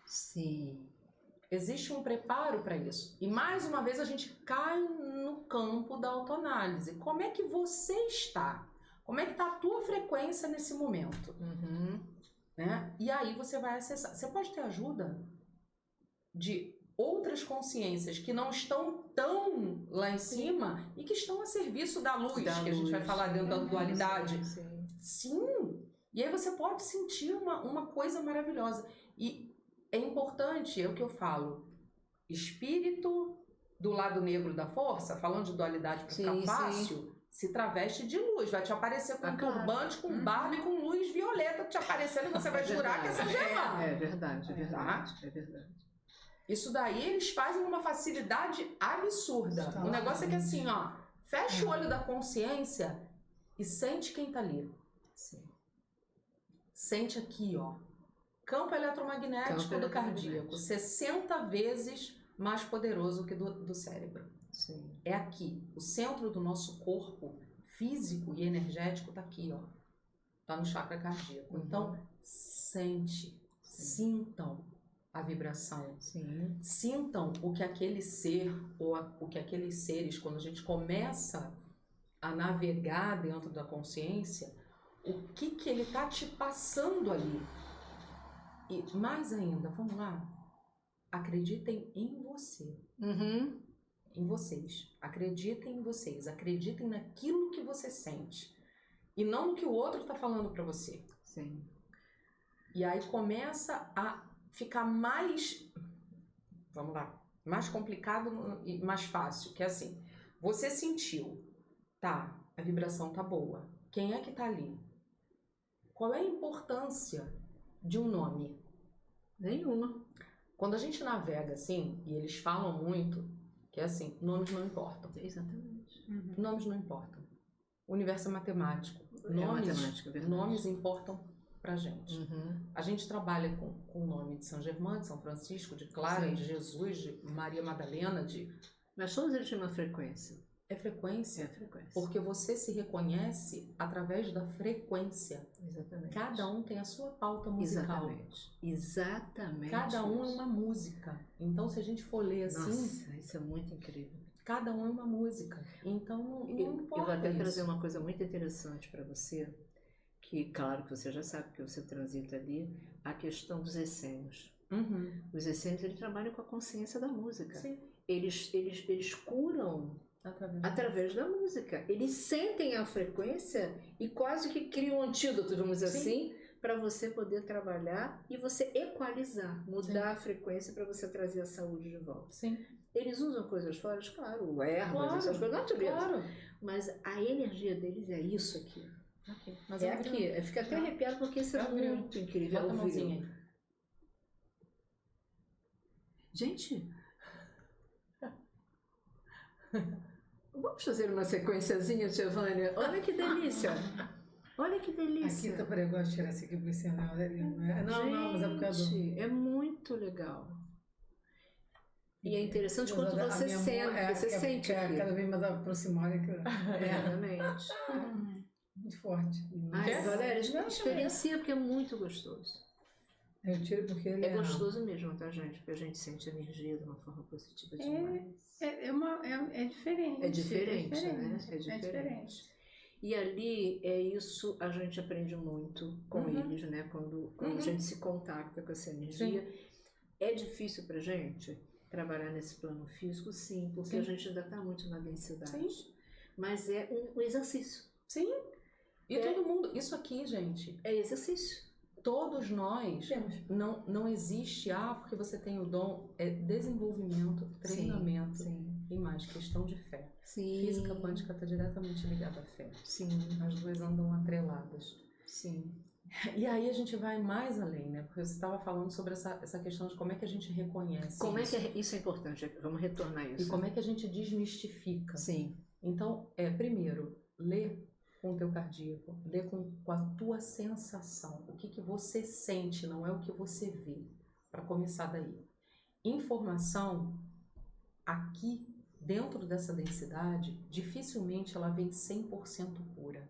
Sim. Existe um preparo para isso. E mais uma vez a gente cai no campo da autoanálise. Como é que você está? Como é que está a tua frequência nesse momento? Uhum. Né? E aí você vai acessar. Você pode ter ajuda de outras consciências que não estão tão lá em cima e que estão a serviço da luz, que a gente vai falar dentro da dualidade. Sim. E aí você pode sentir uma coisa maravilhosa. E é importante, é o que eu falo, espírito do lado negro da força, falando de dualidade para ficar fácil, se traveste de luz, vai te aparecer com turbante, com barba e com luz violeta te aparecendo e você vai jurar que é São Germano. É verdade. É verdade. Isso daí eles fazem uma facilidade absurda. O negócio é que assim, ó, fecha o olho da consciência e sente quem tá ali. Sim. Sente aqui, ó. Campo eletromagnético do cardíaco, 60 vezes mais poderoso que do cérebro. Sim. É aqui. O centro do nosso corpo físico e energético tá aqui, ó. Tá no chakra cardíaco. Então, sintam a vibração. Sim. Sintam o que aquele ser, ou o que aqueles seres, quando a gente começa a navegar dentro da consciência, o que ele tá te passando ali. E mais ainda, vamos lá, acreditem em você. Uhum. Em vocês. Acreditem em vocês. Acreditem naquilo que você sente. E não no que o outro está falando para você. Sim. E aí começa a ficar mais, vamos lá, mais complicado e mais fácil. Que é assim, você sentiu, tá, a vibração tá boa. Quem é que tá ali? Qual é a importância de um nome? Nenhuma. Quando a gente navega assim, e eles falam muito, que é assim, nomes não importam. Exatamente. Nomes não importam. O universo é matemático. Matemática, verdade. Nomes importam pra gente. Uhum. A gente trabalha com o nome de São Germano, de São Francisco, de Clara, Sim. de Jesus, de Maria Madalena, Mas todos eles têm uma frequência. É frequência. É a frequência. Porque você se reconhece através da frequência. Exatamente. Cada um tem a sua pauta musical. Exatamente. Cada um é uma música. Então, se a gente for ler assim, Nossa, isso é muito incrível. cada um é uma música. Então, não importa Eu vou até isso. trazer uma coisa muito interessante para você, que claro que você já sabe que você transita ali, a questão dos essênios. Uhum. Os essênios, eles trabalham com a consciência da música. Sim. Eles curam através da música. Eles sentem a frequência e quase que criam um antídoto, vamos dizer assim, para você poder trabalhar e você equalizar, mudar a frequência para você trazer a saúde de volta. Sim. Eles usam coisas fora, claro, ervas, essas coisas, natureza. Claro. Mas a energia deles é isso aqui. Mas É aqui. Eu fico até arrepiado porque isso é muito incrível. Bota a mãozinha aí. Gente, vamos fazer uma sequenciazinha, Giovânia? Olha que delícia. Olha que delícia. Aqui tá para eu gosto de tirar esse aqui pro sinal, né? Não, mas é por causa do... Gente, é muito legal. E é interessante quando A você minha sente, mão você sente é aqui. cada vez mais aproximada. Exatamente. Muito forte. Ai, galera, Não, experiencia porque é muito gostoso. Eu tiro porque ele É gostoso mesmo, tá, gente? Porque a gente sente a energia de uma forma positiva demais. É diferente. É diferente, né? É É diferente. diferente. E ali, é isso, a gente aprende muito com eles, né? Quando a gente se contacta com essa energia. É difícil pra gente trabalhar nesse plano físico, sim, porque a gente ainda está muito na densidade. Sim. Mas é um exercício. Sim. E todo mundo... Isso aqui, gente... É exercício. Todos nós... Não existe... porque você tem o dom... É desenvolvimento, treinamento. Sim. E mais, questão de fé. Sim. Física quântica está diretamente ligada à fé. Sim. As duas andam atreladas. Sim. E aí a gente vai mais além, né? Porque você estava falando sobre essa questão de como é que a gente reconhece Como isso. é que isso é importante? Vamos retornar a isso. E como é que a gente desmistifica. Sim. Então, primeiro, ler com o teu cardíaco, lê com a tua sensação. O que você sente, não é o que você vê. Para começar daí. Informação, aqui, dentro dessa densidade, dificilmente ela vem 100% pura.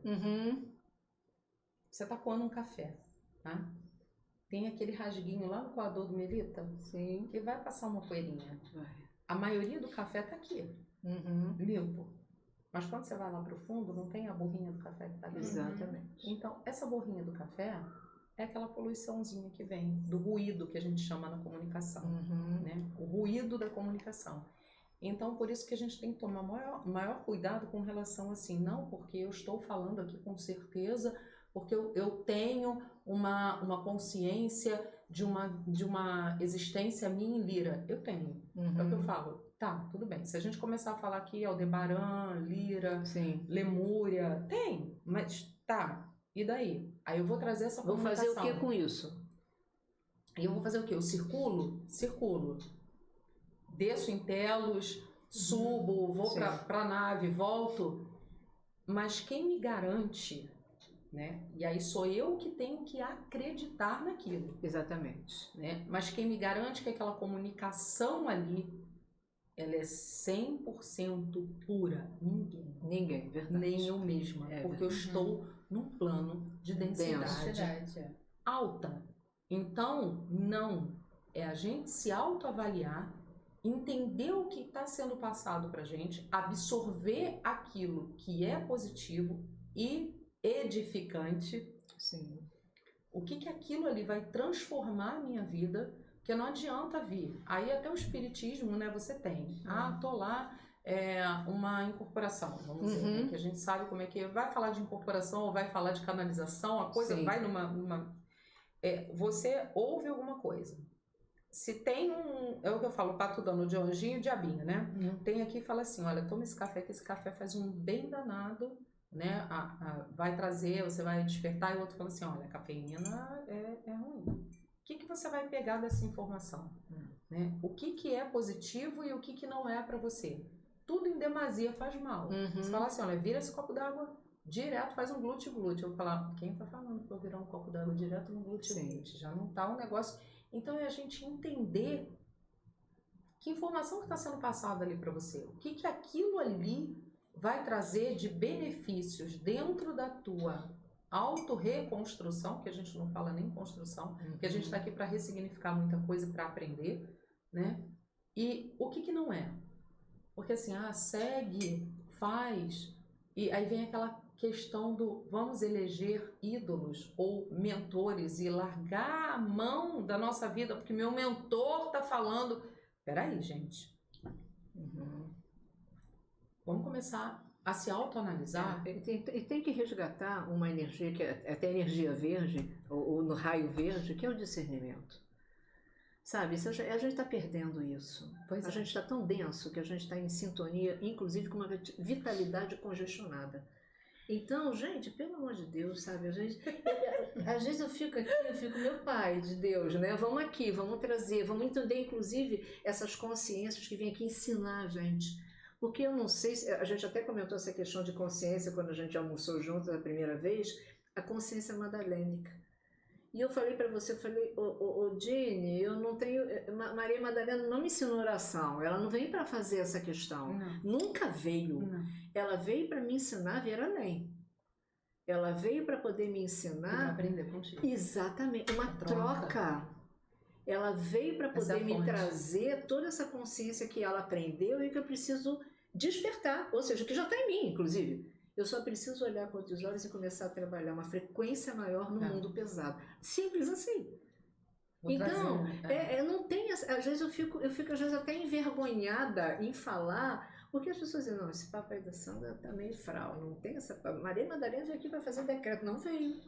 Você tá coando um café, tá? Tem aquele rasguinho lá no coador do Melita, Sim. que vai passar uma poeirinha. Vai. A maioria do café tá aqui, limpo. Mas quando você vai lá pro fundo, não tem a borrinha do café que tá ali. Exatamente. Então, essa borrinha do café é aquela poluiçãozinha que vem do ruído que a gente chama na comunicação, né? O ruído da comunicação. Então, por isso que a gente tem que tomar maior cuidado com relação assim, não porque eu estou falando aqui com certeza, porque eu tenho uma consciência de uma existência minha em Lira. Eu tenho. É o que eu falo. Tá, tudo bem. Se a gente começar a falar aqui Aldebaran, Lira, Sim. Lemúria, tem, mas tá. E daí? Aí eu vou trazer essa Vou comunicação. fazer o que com isso? E eu vou fazer o quê? Eu circulo? Circulo. Desço em Telos, subo, vou pra nave, volto. Mas quem me garante, né? E aí sou eu que tenho que acreditar naquilo. Exatamente. Né? Mas quem me garante que aquela comunicação ali, ela é 100% pura? Ninguém, verdade. Nem eu mesma. Porque eu estou num plano de densidade alta. Então, não. É a gente se autoavaliar, entender o que está sendo passado para a gente, absorver aquilo que é positivo e edificante. Sim. O que aquilo ali vai transformar a minha vida, porque não adianta vir. Aí até o espiritismo, né, você tem. Tô lá, uma incorporação, vamos dizer, né, que a gente sabe como é que vai falar de incorporação ou vai falar de canalização, a coisa vai você ouve alguma coisa. Se tem é o que eu falo, pato dando de anjinho e diabinho, né? Tem aqui e fala assim, olha, toma esse café, que esse café faz um bem danado, né? Vai trazer, você vai despertar, e o outro fala assim, olha, a cafeína é ruim. O que você vai pegar dessa informação? Né? O que é positivo e o que não é para você? Tudo em demasia faz mal. Você fala assim, olha, vira esse copo d'água direto, faz um glute-glute. Eu vou falar, quem tá falando que eu virar um copo d'água direto no glute-glute? Já não tá um negócio... Então é a gente entender que informação que está sendo passada ali para você. O que aquilo ali vai trazer de benefícios dentro da tua auto-reconstrução, que a gente não fala nem construção, que a gente está aqui para ressignificar muita coisa, para aprender, né? E o que não é? Porque assim, segue, faz, e aí vem aquela questão do vamos eleger ídolos ou mentores e largar a mão da nossa vida, porque meu mentor tá falando. Peraí, gente. Vamos começar a se autoanalisar. E tem que resgatar uma energia, que é até energia verde, ou no raio verde, que é o discernimento. Sabe, a gente está perdendo isso. A gente está tão denso que a gente está em sintonia, inclusive com uma vitalidade congestionada. Então, gente, pelo amor de Deus, sabe, às vezes eu fico aqui, meu Pai de Deus, né? Vamos aqui, vamos trazer, vamos entender, inclusive, essas consciências que vêm aqui ensinar a gente. Porque eu não sei, a gente até comentou essa questão de consciência quando a gente almoçou juntos a primeira vez, a consciência madalênica. E eu falei para você, Dini, eu não tenho, Maria Madalena não me ensinou oração, ela não veio para fazer essa questão, nunca veio. Ela veio para me ensinar a ver além. Ela veio para poder me ensinar... aprender contigo. Exatamente, uma troca. Ela veio para poder me trazer toda essa consciência que ela aprendeu e que eu preciso despertar, ou seja, que já está em mim, inclusive. Eu só preciso olhar com outros olhos e começar a trabalhar uma frequência maior no mundo pesado. Simples assim. Então, não tem... Às vezes eu fico às vezes até envergonhada em falar... Porque as pessoas dizem, não, esse papo aí da Sandra tá meio fral, não tem essa... Maria Madalena veio aqui para fazer decreto, não veio.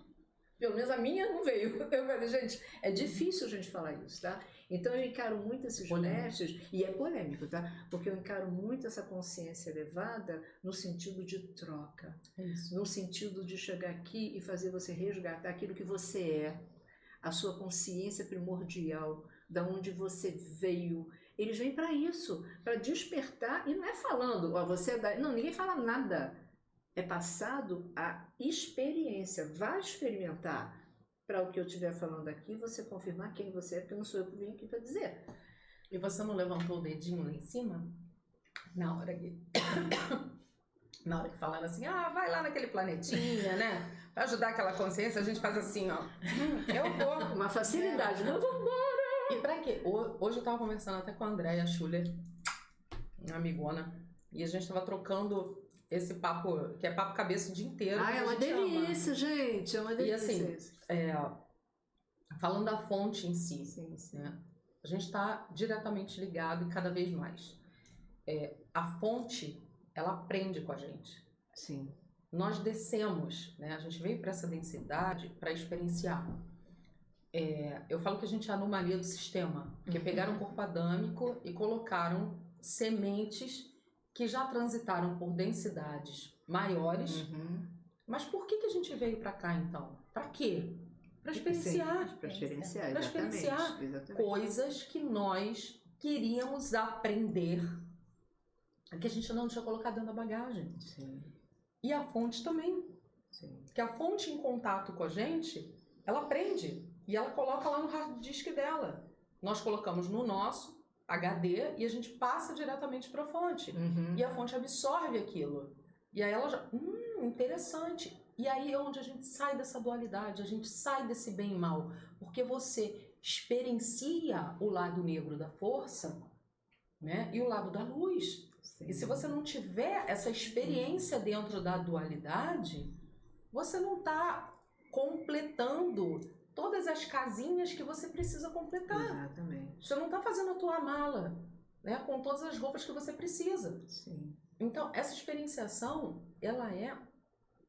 Pelo menos a minha não veio. Eu falei, gente, é difícil a gente falar isso, tá? Então eu encaro muito esses mestres, e é polêmico, tá? Porque eu encaro muito essa consciência elevada no sentido de troca. No sentido de chegar aqui e fazer você resgatar aquilo que você é, a sua consciência primordial, da onde você veio. Eles vêm para isso, para despertar, e não é falando, você é da... Não, ninguém fala nada. é passado a experiência. Vá experimentar. Para o que eu estiver falando aqui, você confirmar quem você é, porque não sou eu que vim aqui para dizer. E você não levantou o dedinho lá em cima? Na hora que falaram assim, vai lá naquele planetinha, né? Pra ajudar aquela consciência, a gente faz assim, ó. Eu vou. Uma facilidade, não vou embora. E pra quê? Hoje eu tava conversando até com a Andréia Schuller, uma amigona, e a gente tava trocando esse papo, que é papo cabeça o dia inteiro. É uma delícia, gente. É uma delícia. E assim, falando da fonte em si, sim. né? A gente está diretamente ligado e cada vez mais. A fonte, ela aprende com a gente. Sim. Nós descemos, né? A gente veio para essa densidade para experienciar. Eu falo que a gente é a anomalia do sistema, porque pegaram o corpo adâmico e colocaram sementes que já transitaram por densidades maiores. Mas por que a gente veio para cá então? Para quê? Para experienciar. Para experienciar, para experienciar coisas que nós queríamos aprender, que a gente não tinha colocado dentro da bagagem. Sim. E a fonte também. Sim. Que a fonte em contato com a gente, ela aprende e ela coloca lá no hard disk dela. Nós colocamos no nosso HD e a gente passa diretamente para a fonte. E a fonte absorve aquilo. E aí ela já, interessante. E aí é onde a gente sai dessa dualidade, a gente sai desse bem e mal. Porque você experiencia o lado negro da força, né? E o lado da luz. Sim. E se você não tiver essa experiência dentro da dualidade, você não está completando todas as casinhas que você precisa completar. Exatamente. Você não está fazendo a tua mala, né? Com todas as roupas que você precisa. Sim. Então, essa experienciação, ela é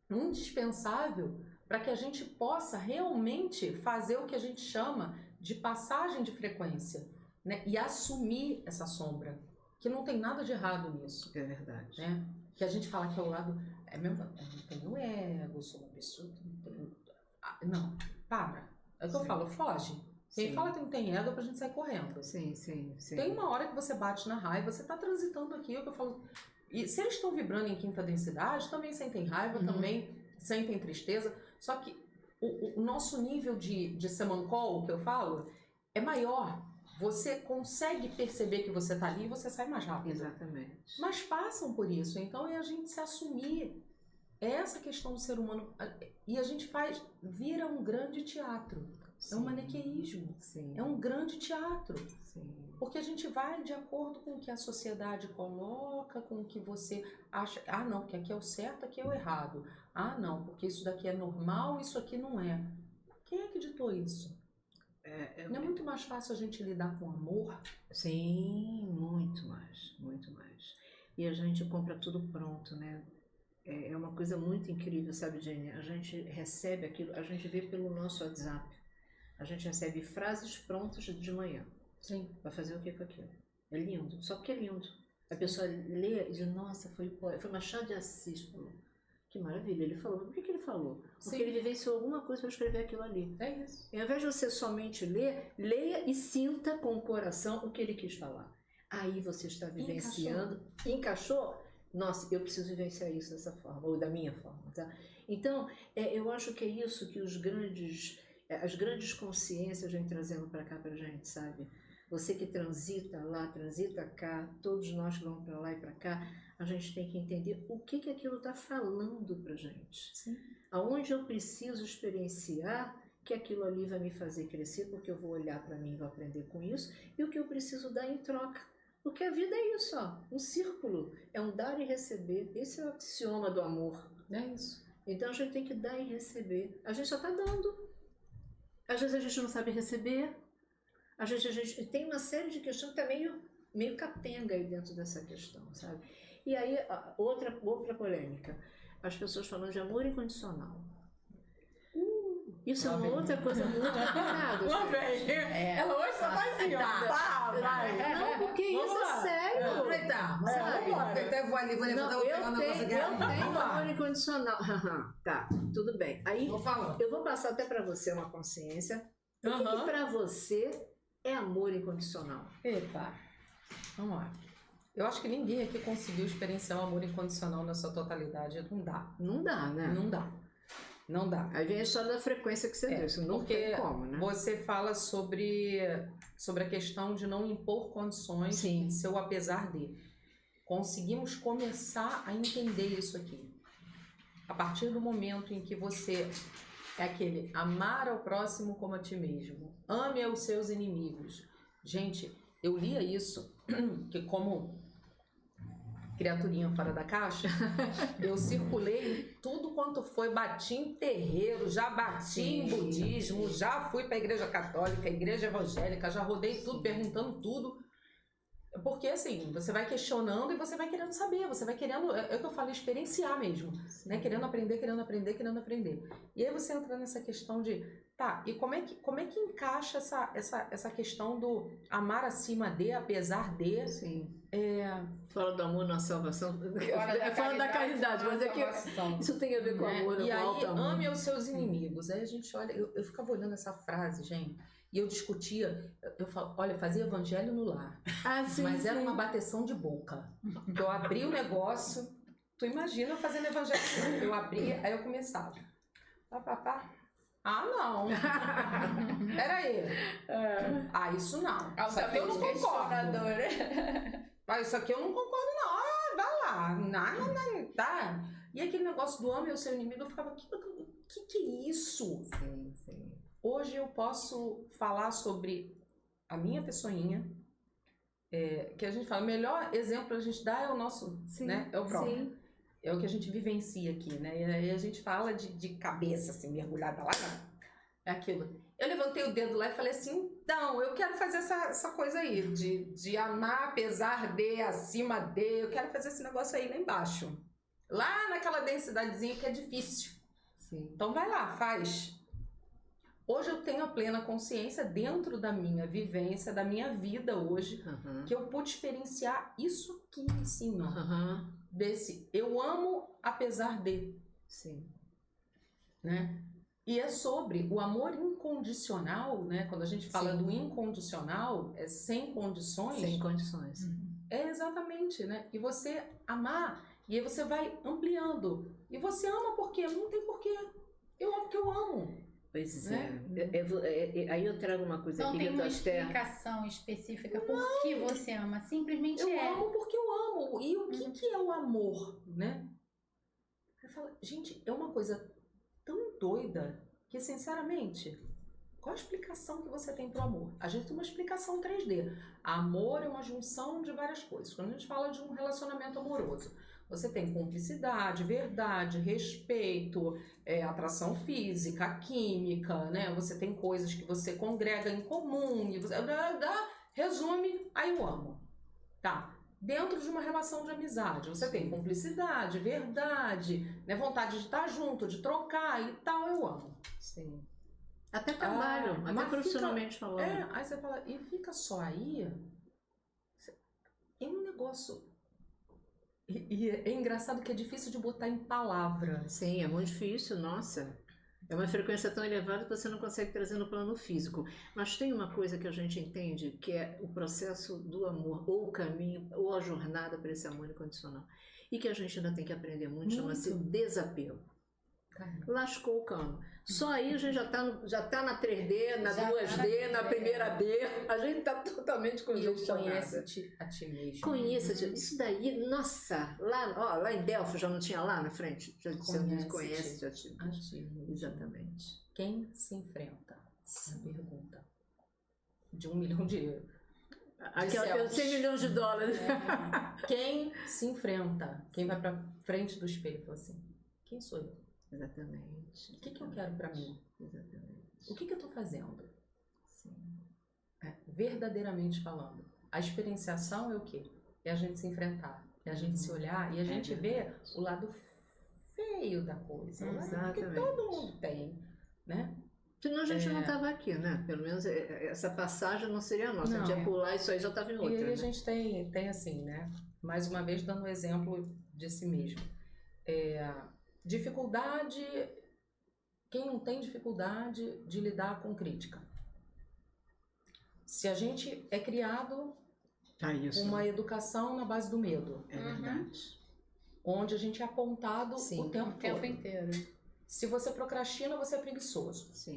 indispensável para que a gente possa realmente fazer o que a gente chama de passagem de frequência, né? E assumir essa sombra, que não tem nada de errado nisso. É verdade. Né? Que a gente fala que é o lado... eu não tenho ego, sou uma pessoa que não tem... Não, para. É o que eu falo, foge. Quem fala que não tem ego é pra gente sair correndo. Sim. Tem uma hora que você bate na raiva, você tá transitando aqui, é o que eu falo... E se eles estão vibrando em quinta densidade, também sentem raiva, também sentem tristeza. Só que o nosso nível de semancol, que eu falo, é maior. Você consegue perceber que você está ali e você sai mais rápido. Exatamente. Mas passam por isso. Então é a gente se assumir. É essa questão do ser humano. E a gente vira um grande teatro. Sim. É um maniqueísmo. Sim. É um grande teatro. Sim. Porque a gente vai de acordo com o que a sociedade coloca, com o que você acha. Não, porque aqui é o certo, aqui é o errado. Não, porque isso daqui é normal, isso aqui não é. Quem é que ditou isso? Não é muito mais fácil a gente lidar com amor? Sim, muito mais, muito mais. E a gente compra tudo pronto, né? É uma coisa muito incrível, sabe, Jenny? A gente recebe aquilo, a gente vê pelo nosso WhatsApp. A gente recebe frases prontas de manhã. Sim. Vai fazer o que com aquilo? É lindo, só porque é lindo. A pessoa lê e diz, nossa, foi Machado de Assis, falou. Que maravilha, ele falou. Por que ele falou? Porque ele vivenciou alguma coisa para escrever aquilo ali. É isso. E ao invés de você somente ler, leia e sinta com o coração o que ele quis falar. Aí você está vivenciando. Encaixou? Nossa, eu preciso vivenciar isso dessa forma, ou da minha forma. Tá? Então, eu acho que é isso que as grandes consciências vêm trazendo para cá para a gente, sabe? Você que transita lá, transita cá, todos nós que vamos para lá e para cá, a gente tem que entender o que aquilo está falando para a gente. Sim. Aonde eu preciso experienciar que aquilo ali vai me fazer crescer, porque eu vou olhar para mim e vou aprender com isso, e o que eu preciso dar em troca. Porque a vida é isso, ó, um círculo, é um dar e receber. Esse é o axioma do amor. É isso. Então a gente tem que dar e receber. A gente já está dando. Às vezes a gente não sabe receber. A gente tem uma série de questões que está meio capenga aí dentro dessa questão, sabe? E aí, outra polêmica. As pessoas falando de amor incondicional. Isso é uma outra coisa muito complicada. Lá vem. Ela hoje só tá assim, ó. Vai. Não, porque isso é sério. Vamos aproveitar. Eu vou ali, vou levantar, vou pegar um negócio aqui. Eu tenho amor incondicional. Tá, tudo bem. Aí, Vou falando. eu vou passar até para você uma consciência. O que para você é amor incondicional? Eita. Vamos lá. Eu acho que ninguém aqui conseguiu experienciar o amor incondicional na sua totalidade. Não dá. Não dá, né? Não dá. Não dá. Aí vem a história da frequência que você disse. Não tem como, né? Você fala sobre a questão de não impor condições, Sim. de seu apesar de. Conseguimos começar a entender isso aqui. A partir do momento em que você é aquele amar ao próximo como a ti mesmo, ame aos seus inimigos. Gente, eu lia isso, que como criaturinha fora da caixa, eu circulei em tudo quanto foi, bati em terreiro, já bati em budismo, já fui para a igreja católica, igreja evangélica, já rodei tudo, perguntando tudo. Porque assim, você vai questionando e você vai querendo saber, você vai querendo, é o que eu falo, experienciar mesmo, né? Querendo aprender, querendo aprender, querendo aprender. E aí você entra nessa questão de, tá, e como é que encaixa essa questão do amar acima de, apesar de? Sim. Fala do amor na salvação. Fala da caridade, mas é que isso tem a ver com amor. E aí, amor. ame os seus inimigos. Aí a gente olha, eu ficava olhando essa frase, gente, e eu discutia, eu falo, olha, fazia evangelho no lar, mas era uma bateção de boca. Eu abri o negócio, tu imagina eu fazendo evangelho, eu abria, aí eu começava, não, peraí, isso não, isso aqui eu não concordo, isso aqui eu não concordo não, vai lá, não, tá, e aquele negócio do ame o seu inimigo, eu ficava, que é isso? Sim. Hoje eu posso falar sobre a minha pessoinha, que a gente fala, o melhor exemplo que a gente dá é o nosso, né? É o próprio. Sim. É o que a gente vivencia aqui, né? E aí a gente fala de cabeça, assim, mergulhada lá, é aquilo. Eu levantei o dedo lá e falei assim, então, eu quero fazer essa coisa aí, de amar apesar de, acima de, eu quero fazer esse negócio aí lá embaixo. Lá naquela densidadezinha que é difícil. Sim. Então vai lá, faz. Hoje eu tenho a plena consciência dentro da minha vivência, da minha vida hoje, que eu pude experienciar isso aqui em cima. Desse eu amo apesar de. Sim. Né? E é sobre o amor incondicional, né? Quando a gente fala do incondicional, é sem condições. Sem condições. É exatamente, né? E você amar, e aí você vai ampliando. E você ama porque não tem porquê. Eu amo porque eu amo. Pois aí eu trago uma coisa não aqui. Não tem uma explicação específica por que você ama, simplesmente eu amo porque eu amo. E o que é o amor, né? Eu falo, gente, é uma coisa tão doida que, sinceramente, qual a explicação que você tem pro amor? A gente tem uma explicação 3D. Amor é uma junção de várias coisas. Quando a gente fala de um relacionamento amoroso, você tem cumplicidade, verdade, respeito, atração física, química, né? Você tem coisas que você congrega em comum, e você resume, aí eu amo. Tá. Dentro de uma relação de amizade, você tem cumplicidade, verdade, né? Vontade de estar junto, de trocar e tal, eu amo. Sim. Até trabalho, até profissionalmente falando. Aí você fala, e fica só aí, é um negócio... E é engraçado que é difícil de botar em palavra. Sim, é muito difícil, nossa. É uma frequência tão elevada que você não consegue trazer no plano físico. Mas tem uma coisa que a gente entende, que é o processo do amor, ou o caminho, ou a jornada para esse amor incondicional. E que a gente ainda tem que aprender muito. Chama-se desapego. Lascou o cano. Só aí a gente já tá na 3D, na 2D, na primeira D. A gente tá totalmente congestionado. Conhece-te a ti mesmo. Conheça-te. Isso daí, nossa, lá em Delphi já não tinha lá na frente? Já conhece-te a ti mesmo. Exatamente. Quem se enfrenta? Essa pergunta. De 1 milhão de euros. Aquela tem 100 milhões de dólares. Quem se enfrenta? Quem vai pra frente do espelho e fala assim, quem sou eu? Exatamente. O que eu quero pra mim? Exatamente. O que eu tô fazendo? Sim. Verdadeiramente falando. A experienciação é o quê? É a gente se enfrentar. É a gente se olhar e a gente ver o lado feio da coisa. Exatamente. Que todo mundo tem, né? Senão a gente não estava aqui, né? Pelo menos essa passagem não seria nossa. A gente ia pular, isso aí já estava em outra. E aí né? a gente tem assim, né? Mais uma vez dando um exemplo de si mesmo. Dificuldade, quem não tem dificuldade de lidar com crítica? Se a gente é criado isso. uma educação na base do medo. É verdade. Onde a gente é apontado Sim, o tempo todo. inteiro. Se você procrastina, você é preguiçoso. Sim.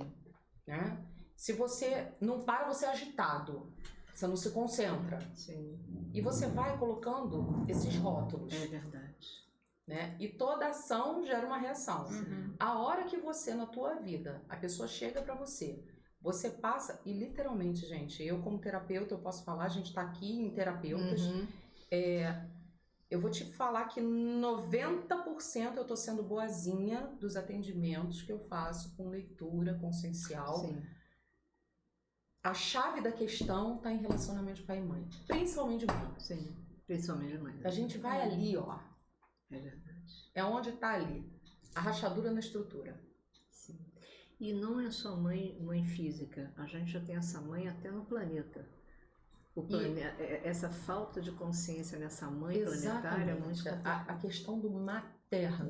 Né? Se você não para, você é agitado. Você não se concentra. Sim. E você vai colocando esses rótulos. É verdade. Né? E toda ação gera uma reação. Uhum. A hora que você, na tua vida, a pessoa chega pra você, você passa, e literalmente, gente, eu como terapeuta, eu posso falar, a gente tá aqui em terapeutas, Uhum. eu vou te falar que 90% eu tô sendo boazinha dos atendimentos que eu faço com leitura consciencial. Sim. A chave da questão tá em relacionamento de pai e mãe, principalmente mãe. Sim. Principalmente mãe. A gente vai ali, ó, É verdade. é onde tá ali, a rachadura na estrutura. Sim. E não é só mãe física, a gente já tem essa mãe até no planeta. Essa falta de consciência nessa mãe planetária é muito complicada. A questão do materno.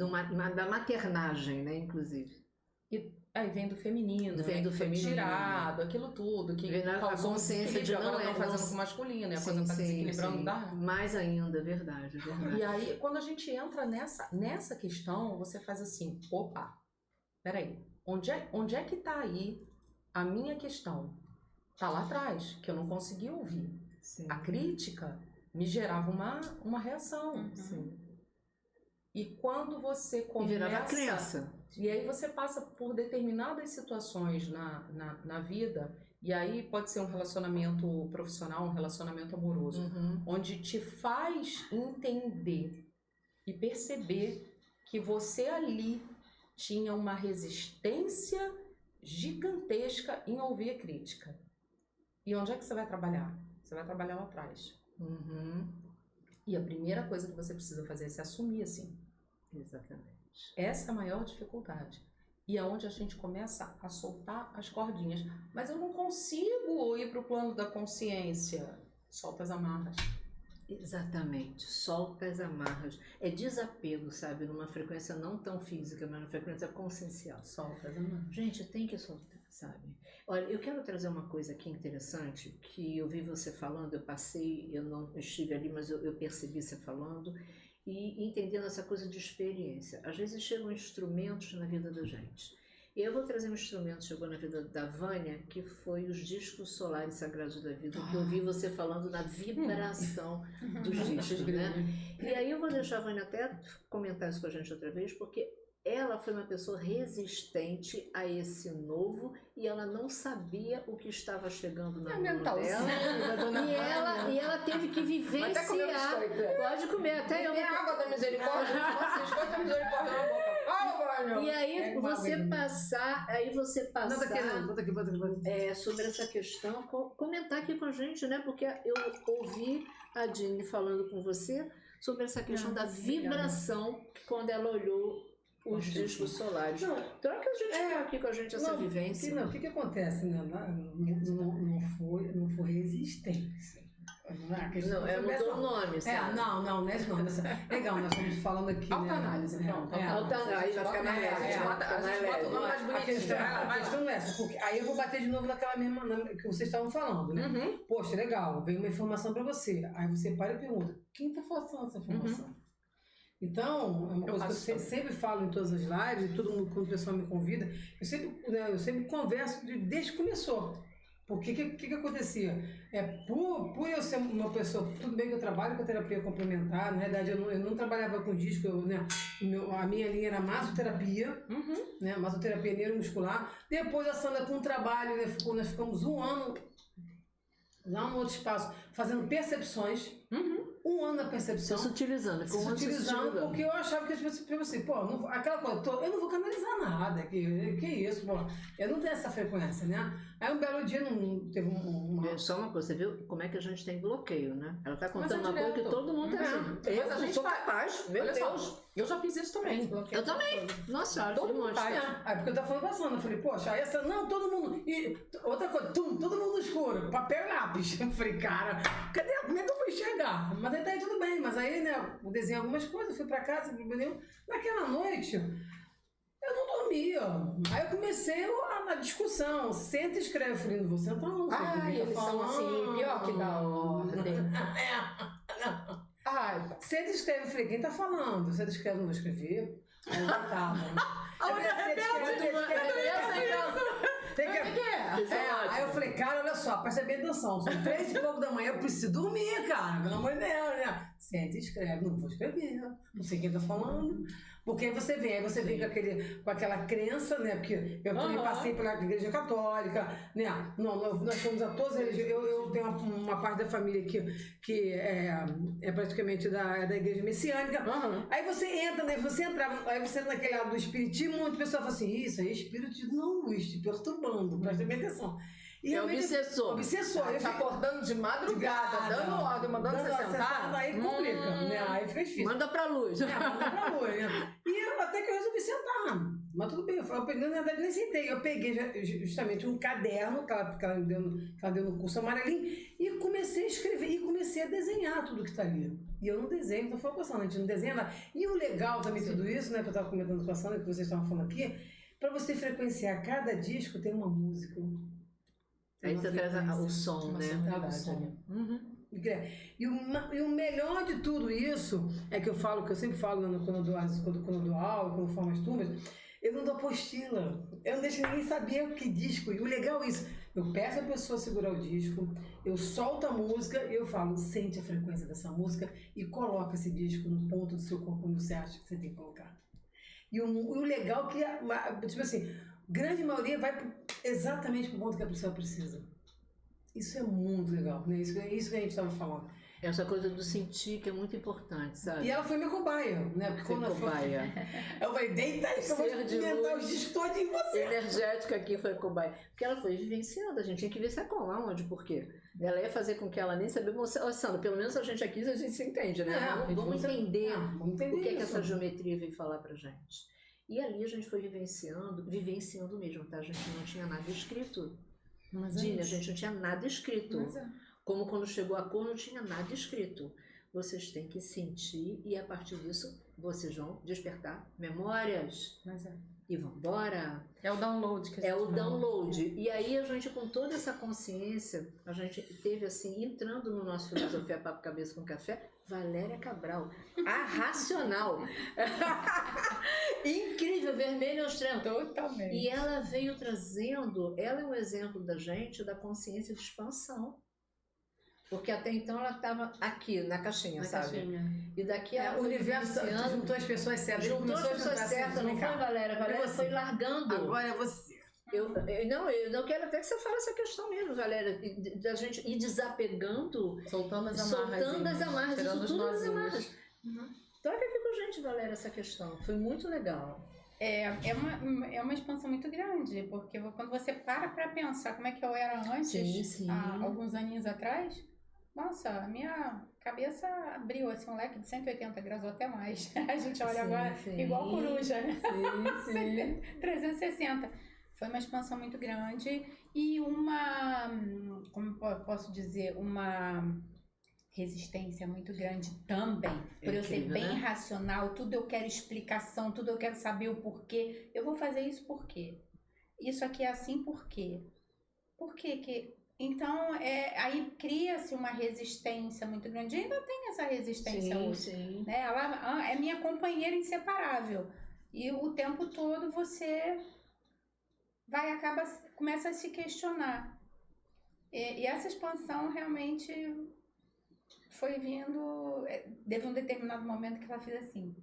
Da maternagem, né, inclusive. E aí vem do feminino, Vem do que foi feminino. tirado, aquilo tudo, que Vem a causou um consciência de desequilíbrio, não agora é- estão fazendo não- com o masculino, e a Sim, coisa tá sim, desequilibrando, sim. dá? Mais ainda, verdade. E aí, quando a gente entra nessa questão, você faz assim, opa, peraí, onde é que tá aí a minha questão? Tá lá atrás, que eu não consegui ouvir. Sim. A crítica me gerava uma reação. Sim. E quando você E começa... virava crença. E aí você passa por determinadas situações na vida, e aí pode ser um relacionamento profissional, um relacionamento amoroso, Uhum. onde te faz entender e perceber que você ali tinha uma resistência gigantesca em ouvir a crítica. E onde é que você vai trabalhar? Você vai trabalhar lá atrás. Uhum. E a primeira coisa que você precisa fazer é se assumir assim. Exatamente. Essa é a maior dificuldade. E é onde a gente começa a soltar as cordinhas. Mas eu não consigo ir para o plano da consciência. Solta as amarras. Exatamente. Solta as amarras. É desapego, sabe? Numa frequência não tão física, mas numa frequência consciencial. Solta as amarras. Gente, tem que soltar, sabe? Olha, eu quero trazer uma coisa aqui interessante, que eu vi você falando, eu passei, eu não estive ali, mas eu percebi você falando, e entendendo essa coisa de experiência. Às vezes chegam instrumentos na vida da gente. E eu vou trazer um instrumento que chegou na vida da Vânia, que foi os discos solares sagrados da vida, que eu vi você falando da vibração dos discos, né? E aí eu vou deixar a Vânia até comentar isso com a gente outra vez, porque ela foi uma pessoa resistente a esse novo e ela não sabia o que estava chegando na mão dela. E ela teve que vivenciar. Pode comer, até eu. Tem água da misericórdia. Biscoito da misericórdia na boca. E aí você passar, Bota aqui. sobre essa questão, comentar aqui com a gente, né? Porque eu ouvi a Dini falando com você sobre essa questão da vibração quando ela olhou os discos solares. Não, Então que a gente tem aqui com a gente essa vivência. O que acontece? Né? Não foi resistência. Mudou o nome, sabe? Não é esse nome. Legal, nós estamos falando aqui. Autoanálise, pronto. Autoanálise, vai ficar mais leve. A gente bota o nome mais A bonitinho. questão não é essa, porque aí eu vou bater de novo naquela mesma que vocês estavam falando, né? Uhum. Poxa, legal, veio uma informação pra você. Aí você para e pergunta, quem tá passando essa informação? Então, é uma coisa que eu sempre falo em todas as lives, e todo mundo, quando o pessoal me convida, eu sempre converso desde que começou. Porque o que acontecia? Por eu ser uma pessoa, tudo bem que eu trabalho com terapia complementar, na verdade eu não trabalhava com disco, a minha linha era massoterapia, né, massoterapia neuromuscular. Depois a Sandra com o trabalho, né, nós ficamos um ano lá no outro espaço fazendo percepções. Um ano na percepção. Sutilizando. Porque eu achava que assim, pô, aquela coisa, eu não vou canalizar nada, que isso, pô, eu não tenho essa frequência, né? Aí um belo dia não teve Só uma coisa, você viu como é que a gente tem bloqueio, né? Ela tá contando uma coisa direto. que todo mundo tem assim. Mas a Eu gente sou faz. capaz, meu Olha Deus. só, eu já fiz isso também. Eu também. Nossa, eu Todo mundo faz. Aí porque eu tava falando com a Sandra, eu falei, poxa, aí essa, não, todo mundo, e outra coisa, todo mundo no escuro, papel e lápis. Eu falei, cara, como é que eu vou enxergar? Mas aí tá aí tudo bem, mas aí, né, eu desenhei algumas coisas, fui pra casa, naquela noite, eu não dormia. Aí eu comecei a na discussão, senta e escreve. Eu falei, não vou sentar não. Eles são assim, pior que da ordem. Senta e escreve. Eu falei, quem tá falando? Senta e escreve, não vou escrever. Aí eu tava. Aí eu falei, cara, olha só, presta bem atenção, são 3 e pouco da manhã, eu preciso dormir, cara, pelo amor de Deus, né? Senta e escreve, não vou escrever, não sei quem tá falando. Porque aí você vem com aquela crença, né? Porque eu também passei pela igreja católica, né? Nós fomos a todas as religiões. Eu tenho uma parte da família que é praticamente da igreja messiânica. Aí você entra, né? Aí você entra naquele lado do espiritismo, muita pessoa fala assim, isso aí é espiritismo, não, te perturbando, presta bem atenção. E obsessor. Tá acordando de madrugada, dando ordem, mandando você sentar. Aí complica, né? Aí fica difícil. Manda pra luz. Manda pra luz, né? E até que eu resolvi sentar. Mas tudo bem, eu peguei, na verdade, nem sentei. Eu peguei justamente um caderno que ela deu no curso amarelinho e comecei a escrever e comecei a desenhar tudo que tá ali. E eu não desenho, então foi passando, a gente não desenha nada. E o legal também de tudo isso, né, que eu tava comentando com a Sandra, que vocês estavam falando aqui, pra você frequenciar cada disco tem uma música. Aí você traz o som, né? O som. E o melhor de tudo isso é que eu falo, que eu sempre falo quando eu dou aula, quando eu formo as turmas, eu não dou apostila. Eu não deixo ninguém saber o que disco. E o legal é isso. Eu peço a pessoa segurar o disco, eu solto a música e eu falo, sente a frequência dessa música e coloca esse disco no ponto do seu corpo onde você acha que você tem que colocar. E o legal é que, tipo assim, grande maioria vai exatamente pro ponto que a pessoa precisa. Isso é muito legal, né? Isso que a gente estava falando. Essa coisa do sentir que é muito importante, sabe? E ela foi minha cobaia, né? Porque quando eu falei, deita aí que eu vou experimentar os discos todos em você. Energética aqui foi cobaia. Porque ela foi vivenciando, a gente tinha que ver se é como, aonde, por quê. Ela ia fazer com que ela nem sabia. Sandra, pelo menos a gente aqui, a gente se entende, né? Vamos entender o que é que essa geometria veio falar pra gente. E ali a gente foi vivenciando mesmo, tá? A gente não tinha nada escrito. Dina, a gente não tinha nada escrito. Como quando chegou a cor, não tinha nada escrito. Vocês têm que sentir e a partir disso vocês vão despertar memórias. E vão embora. É o download que a gente É o download. E aí a gente, com toda essa consciência, a gente teve assim, entrando no nosso Filosofia Papo Cabeça com Café, Valéria Cabral, a racional. Incrível, vermelho ao extremo. Totalmente. E ela veio trazendo, ela é um exemplo da gente, da consciência de expansão. Porque até então ela estava aqui, na caixinha, sabe? E daqui o universo juntou as pessoas certas. Juntou as pessoas certas, não foi, Valéria? Valéria foi largando. Agora é você. Eu não quero até que você fale essa questão mesmo, Valéria, da gente ir desapegando, soltando as amarras, tirando os nozinhos. Toca aqui com a gente, Valéria, essa questão. Foi muito legal. É uma expansão muito grande, porque quando você para pensar como é que eu era antes, há alguns aninhos atrás, nossa, a minha cabeça abriu assim, um leque de 180 graus ou até mais. A gente olha agora igual coruja, né? 360. Foi uma expansão muito grande e como posso dizer, uma resistência muito grande também. Por eu ser bem racional, tudo eu quero explicação, tudo eu quero saber o porquê. Eu vou fazer isso por quê? Isso aqui é assim por quê? Por quê que... Então, aí cria-se uma resistência muito grande. E ainda tem essa resistência hoje. Né? Ela é minha companheira inseparável. E o tempo todo você começa a se questionar. E essa expansão realmente foi vindo... Teve um determinado momento que ela fez assim,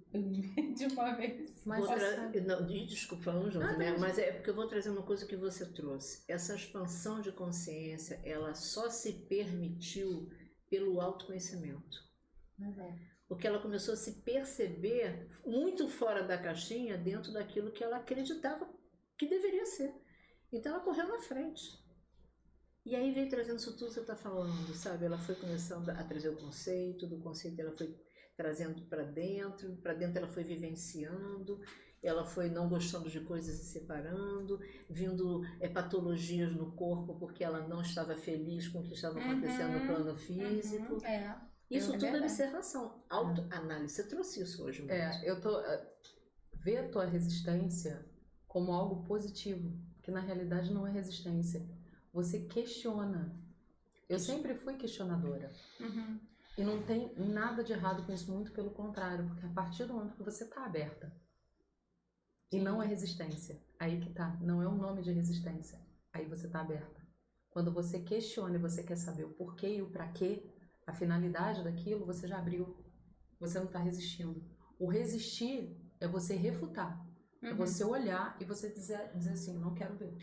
de uma vez. Desculpa, falando junto, né? Mas é porque eu vou trazer uma coisa que você trouxe. Essa expansão de consciência, ela só se permitiu pelo autoconhecimento. Porque ela começou a se perceber muito fora da caixinha, dentro daquilo que ela acreditava que deveria ser. Então ela correu na frente. E aí veio trazendo isso tudo que você está falando, sabe? Ela foi começando a trazer o conceito, do conceito ela foi trazendo para dentro ela foi vivenciando, ela foi não gostando de coisas e separando, vindo patologias no corpo porque ela não estava feliz com o que estava acontecendo no plano físico. Isso tudo é observação, autoanálise. Você trouxe isso hoje muito. Vê a tua resistência como algo positivo. que na realidade não é resistência. Você questiona. Eu sempre fui questionadora. Uhum. E não tem nada de errado com isso, muito pelo contrário, porque a partir do momento que você está aberta, e não é resistência, aí que tá, não é um nome de resistência, aí você está aberta. Quando você questiona e você quer saber o porquê e o pra quê, a finalidade daquilo, você já abriu. Você não está resistindo. O resistir é você refutar. É você olhar e você dizer assim, não quero ver.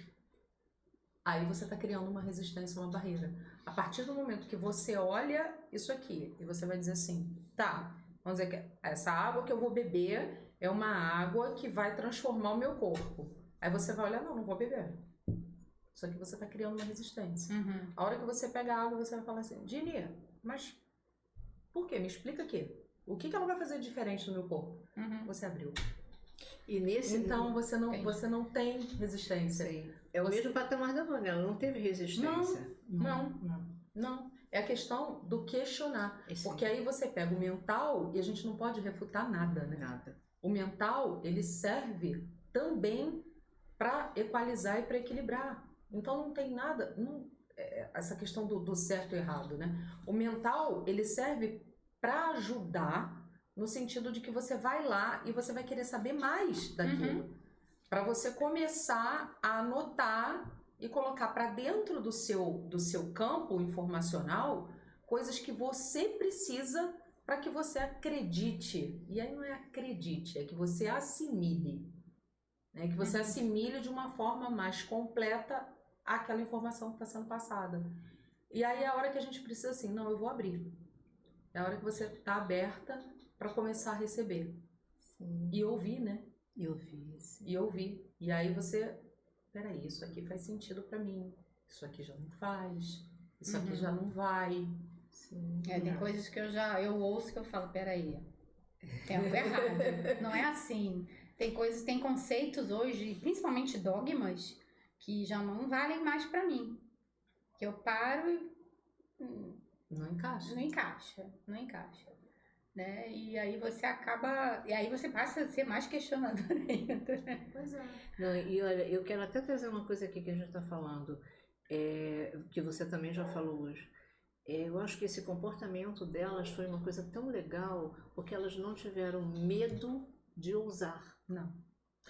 Aí você está criando uma resistência, uma barreira. A partir do momento que você olha isso aqui e você vai dizer assim, tá, vamos dizer que essa água que eu vou beber é uma água que vai transformar o meu corpo. Aí você vai olhar, não vou beber. Só que você está criando uma resistência. A hora que você pega a água, você vai falar assim, Dini, mas por quê? Me explica aqui. O que ela vai fazer diferente no meu corpo? Você abriu. E nesse... Então você não tem resistência. Sim. É o mesmo patamar da Vânia, ela não teve resistência. Não. É a questão do questionar. Sim. Porque aí você pega o mental e a gente não pode refutar nada, né? Nada. O mental, ele serve também para equalizar e para equilibrar. Então não tem nada... essa questão do certo e errado, né? O mental, ele serve para ajudar no sentido de que você vai lá e você vai querer saber mais daquilo. Para você começar a anotar e colocar para dentro do seu campo informacional coisas que você precisa para que você acredite. E aí não é acredite, é que você assimile. Né? Que você assimile de uma forma mais completa aquela informação que está sendo passada. E aí é a hora que a gente precisa assim, não, eu vou abrir. É a hora que você está aberta para começar a receber. Sim. E ouvir, né? E ouvir. Sim. E ouvir. E aí você, peraí, isso aqui faz sentido para mim. Isso aqui já não faz. Isso aqui já não vai. Sim. Tem coisas que eu ouço que eu falo, peraí, tem algo errado. Não é assim. Tem conceitos hoje, principalmente dogmas, que já não valem mais para mim. Que eu paro e... Não encaixa. Não encaixa. Né? E aí você passa a ser mais questionadora ainda. Pois é. Não, e olha, eu quero até trazer uma coisa aqui que a gente está falando, que você também já falou hoje. Eu acho que esse comportamento delas foi uma coisa tão legal, porque elas não tiveram medo de ousar. Não.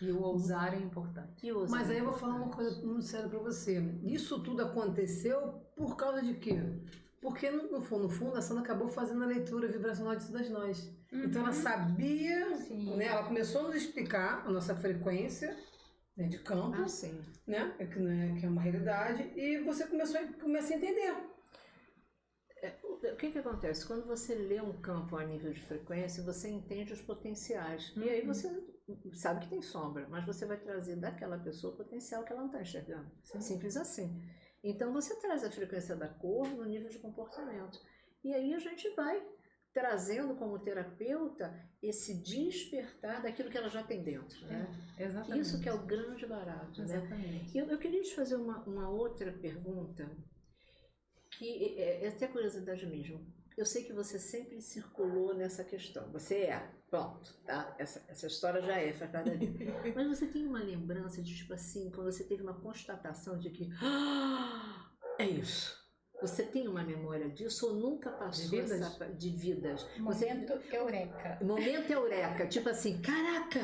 E o ousar é importante. Mas aí eu vou falar uma coisa muito séria pra você. Isso tudo aconteceu por causa de quê? Porque, no fundo, a Sandra acabou fazendo a leitura vibracional de todas nós. Então, ela sabia, né? Ela começou a nos explicar a nossa frequência, né, de campo, né? Que é uma realidade, e você começa a entender. O que acontece? Quando você lê um campo a nível de frequência, você entende os potenciais. E aí você sabe que tem sombra, mas você vai trazer daquela pessoa o potencial que ela não está enxergando. Simples assim. Então você traz a frequência da cor no nível de comportamento. E aí a gente vai trazendo como terapeuta esse despertar daquilo que ela já tem dentro. Né? Exatamente. Isso que é o grande barato. Exatamente. Né? Eu queria te fazer uma outra pergunta, que é até curiosidade mesmo. Eu sei que você sempre circulou nessa questão. Você pronto, tá? Essa história já faz parte dali. Mas você tem uma lembrança de, tipo assim, quando você teve uma constatação de que é isso. Você tem uma memória disso ou nunca passou de vidas? Momento eureka. Momento eureka. Tipo assim, caraca,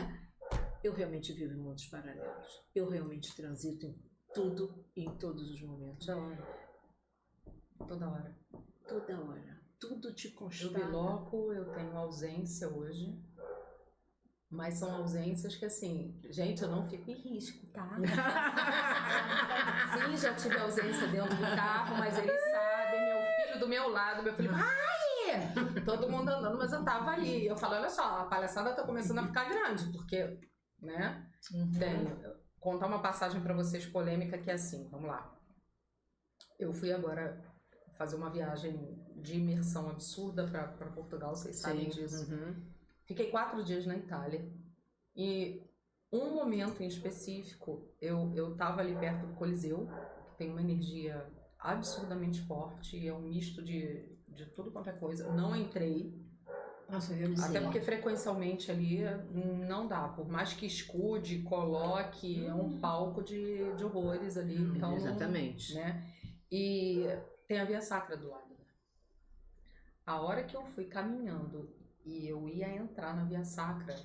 eu realmente vivo em mundos paralelos. Eu realmente transito em tudo e em todos os momentos. Toda hora. Toda hora. Tudo te constata. Eu biloco, eu tenho ausência hoje. Mas são ausências que, assim, gente, eu não fico em risco, tá? Sim, já tive ausência dentro do carro, mas eles sabem, meu filho do meu lado, meu filho, ai! Todo mundo andando, mas eu tava ali. Eu falo, olha só, a palhaçada tá começando a ficar grande, porque, né? Contar uma passagem pra vocês polêmica que é assim, vamos lá. Eu fui agora fazer uma viagem de imersão absurda pra Portugal, vocês sabem disso. Fiquei 4 dias na Itália e um momento em específico, eu tava ali perto do Coliseu, que tem uma energia absurdamente forte, é um misto de tudo quanto é coisa. Não entrei, Até porque frequencialmente ali não dá. Por mais que escude, coloque, é um palco de horrores ali. Então, exatamente. Né? E tem a Via Sacra do lado. A hora que eu fui caminhando e eu ia entrar na Via Sacra,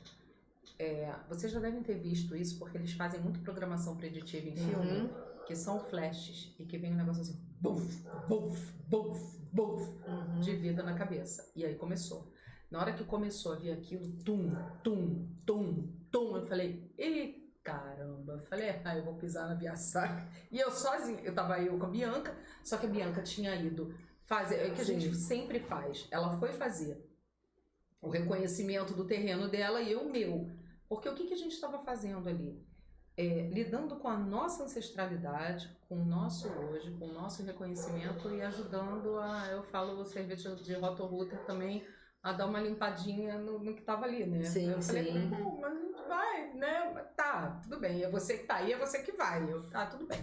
vocês já devem ter visto isso, porque eles fazem muito programação preditiva em filme, que são flashes, e que vem um negócio assim, buf, buf, buf, buf, de vida na cabeça. E aí começou. Na hora que começou a vir aquilo, tum, tum, tum, tum, eu falei, ih, caramba. Eu falei, eu vou pisar na Via Sacra. E eu sozinha, eu com a Bianca, só que a Bianca tinha ido fazer, é que a gente sempre faz. Ela foi fazer o reconhecimento do terreno dela e eu o meu. Porque o que a gente estava fazendo ali? Lidando com a nossa ancestralidade, com o nosso hoje, com o nosso reconhecimento e ajudando eu falo o serviço de Roto-Rooter também, a dar uma limpadinha no que estava ali, né? Sim, eu falei, mas a gente vai, né? Tá, tudo bem, é você que tá aí, é você que vai. Tá, tudo bem.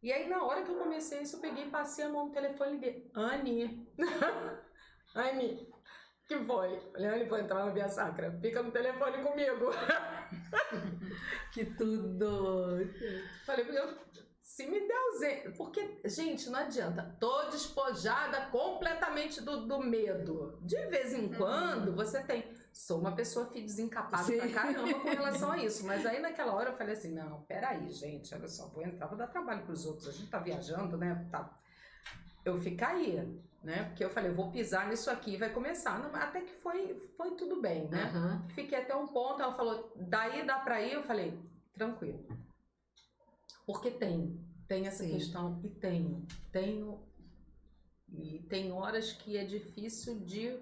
E aí, na hora que eu comecei isso, eu peguei, passei a mão no telefone e liguei, Anny, Anny, que foi? Falei, Anny, vou entrar na Via Sacra, fica no telefone comigo. Que tudo! Falei, se me der porque, gente, não adianta, tô despojada completamente do medo. De vez em quando, você sou uma pessoa desencapada pra caramba com relação a isso, mas aí naquela hora eu falei assim, não, peraí, gente, olha só, vou entrar, vou dar trabalho pros outros, a gente tá viajando, né, tá. Eu ficaria, né, porque eu falei, eu vou pisar nisso aqui e vai começar, até que foi tudo bem, né, Fiquei até um ponto, ela falou, daí dá pra ir, eu falei, tranquilo, porque tem essa questão, e tem horas que é difícil de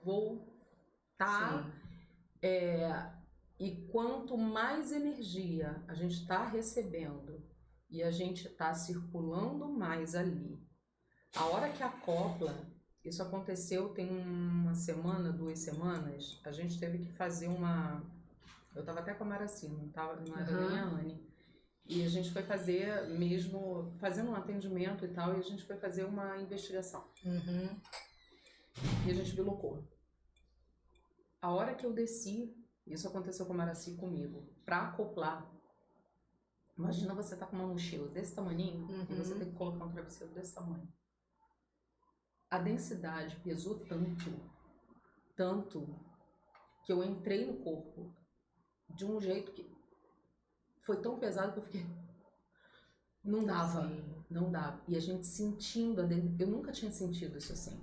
voltar, e quanto mais energia a gente está recebendo e a gente está circulando mais ali, a hora que acopla, isso aconteceu tem uma semana, 2 semanas, a gente teve que fazer eu estava até com a Maraci, não era nem a Anny, e a gente foi fazer mesmo, fazendo um atendimento e tal, e a gente foi fazer uma investigação. E a gente bilocou. A hora que eu desci, isso aconteceu com a Maraci e comigo, pra acoplar, imagina você tá com uma mochila desse tamaninho e você tem que colocar um travesseiro desse tamanho. A densidade pesou tanto, que eu entrei no corpo de um jeito que foi tão pesado que eu fiquei... Não dava. E a gente sentindo, eu nunca tinha sentido isso assim.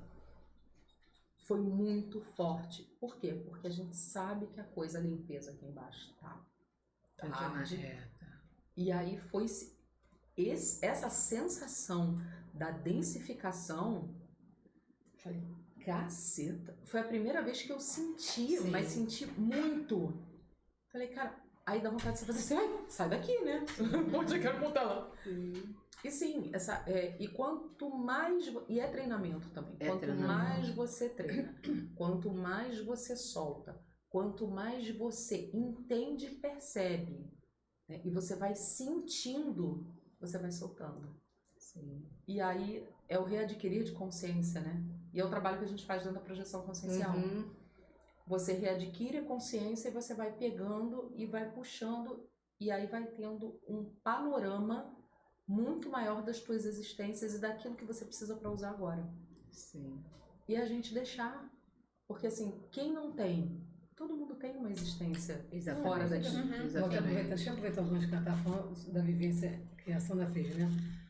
Foi muito forte. Por quê? Porque a gente sabe que a limpeza aqui embaixo tá tarde. E aí foi essa sensação da densificação, falei, caceta. Foi a primeira vez que eu senti, mas senti muito. Falei, cara, aí dá vontade de você fazer assim, sai daqui, né? Onde eu quero voltar lá? E sim, e quanto mais... E é treinamento também. Mais você treina, quanto mais você solta, quanto mais você entende e percebe, né? E você vai sentindo, você vai soltando. E aí é o readquirir de consciência, né? E é o trabalho que a gente faz dentro da projeção consciencial. Você readquire a consciência e você vai pegando e vai puxando, e aí vai tendo um panorama muito maior das tuas existências e daquilo que você precisa para usar agora. E a gente deixar, porque assim, quem não tem, todo mundo tem uma existência fora daqui. Deixa eu aproveitar algumas que ela está falando da vivência que a Sandra fez, né?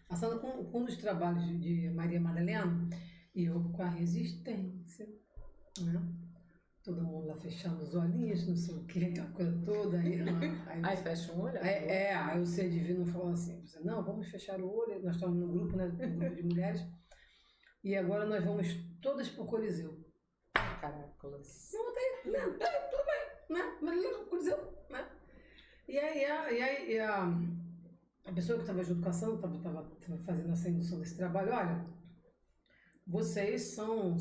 A Sandra com um dos trabalhos de Maria Madalena, e eu com a resistência, né? Todo mundo lá fechando os olhinhos, não sei o que, aquela coisa toda. Aí fecha um olho? Aí o ser divino falou assim, não, vamos fechar o olho, nós estamos no grupo, né, um grupo de mulheres, e agora nós vamos todas pro Coliseu. Caracolas. Não, tudo bem, né, mas pro Coliseu, né. E aí a pessoa que estava junto com a Sandra, estava fazendo essa indução desse trabalho, olha, vocês são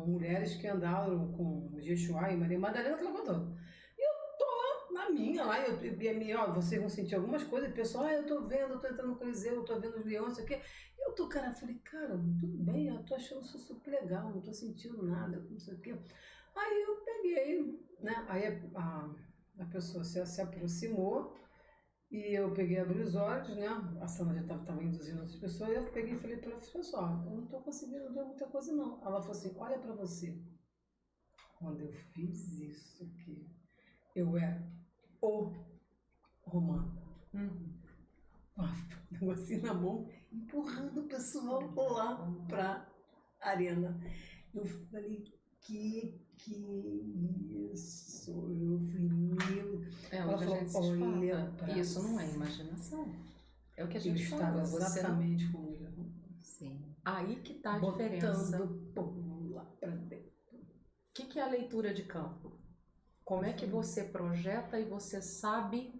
mulheres que andaram com Jeshua e Maria Madalena, que ela contou. E eu tô na minha lá, e a minha, vocês vão sentir algumas coisas, e o pessoal, eu tô vendo, eu tô entrando no Coliseu, eu tô vendo os leões, isso aqui. E eu falei, cara, tudo bem, eu tô achando isso super legal, não tô sentindo nada, não sei o quê. Aí eu peguei, né? Aí a pessoa se aproximou e eu peguei, abri os olhos, né? A Sandra já estava induzindo outras pessoas, e eu peguei e falei para ela, pessoal, eu não estou conseguindo ver muita coisa não. Ela falou assim, olha para você. Quando eu fiz isso aqui, eu era o Romano. Com um negocinho na mão, empurrando o pessoal lá pra arena. Eu falei, que isso? Eu falei, meu... Ela falou, olha pra isso não é imaginação. É o que a Eu gente estava fala. exatamente comigo. Sim. Aí que tá a diferença. Botando o povo lá pra dentro. O que é a leitura de campo? Como é que você projeta e você sabe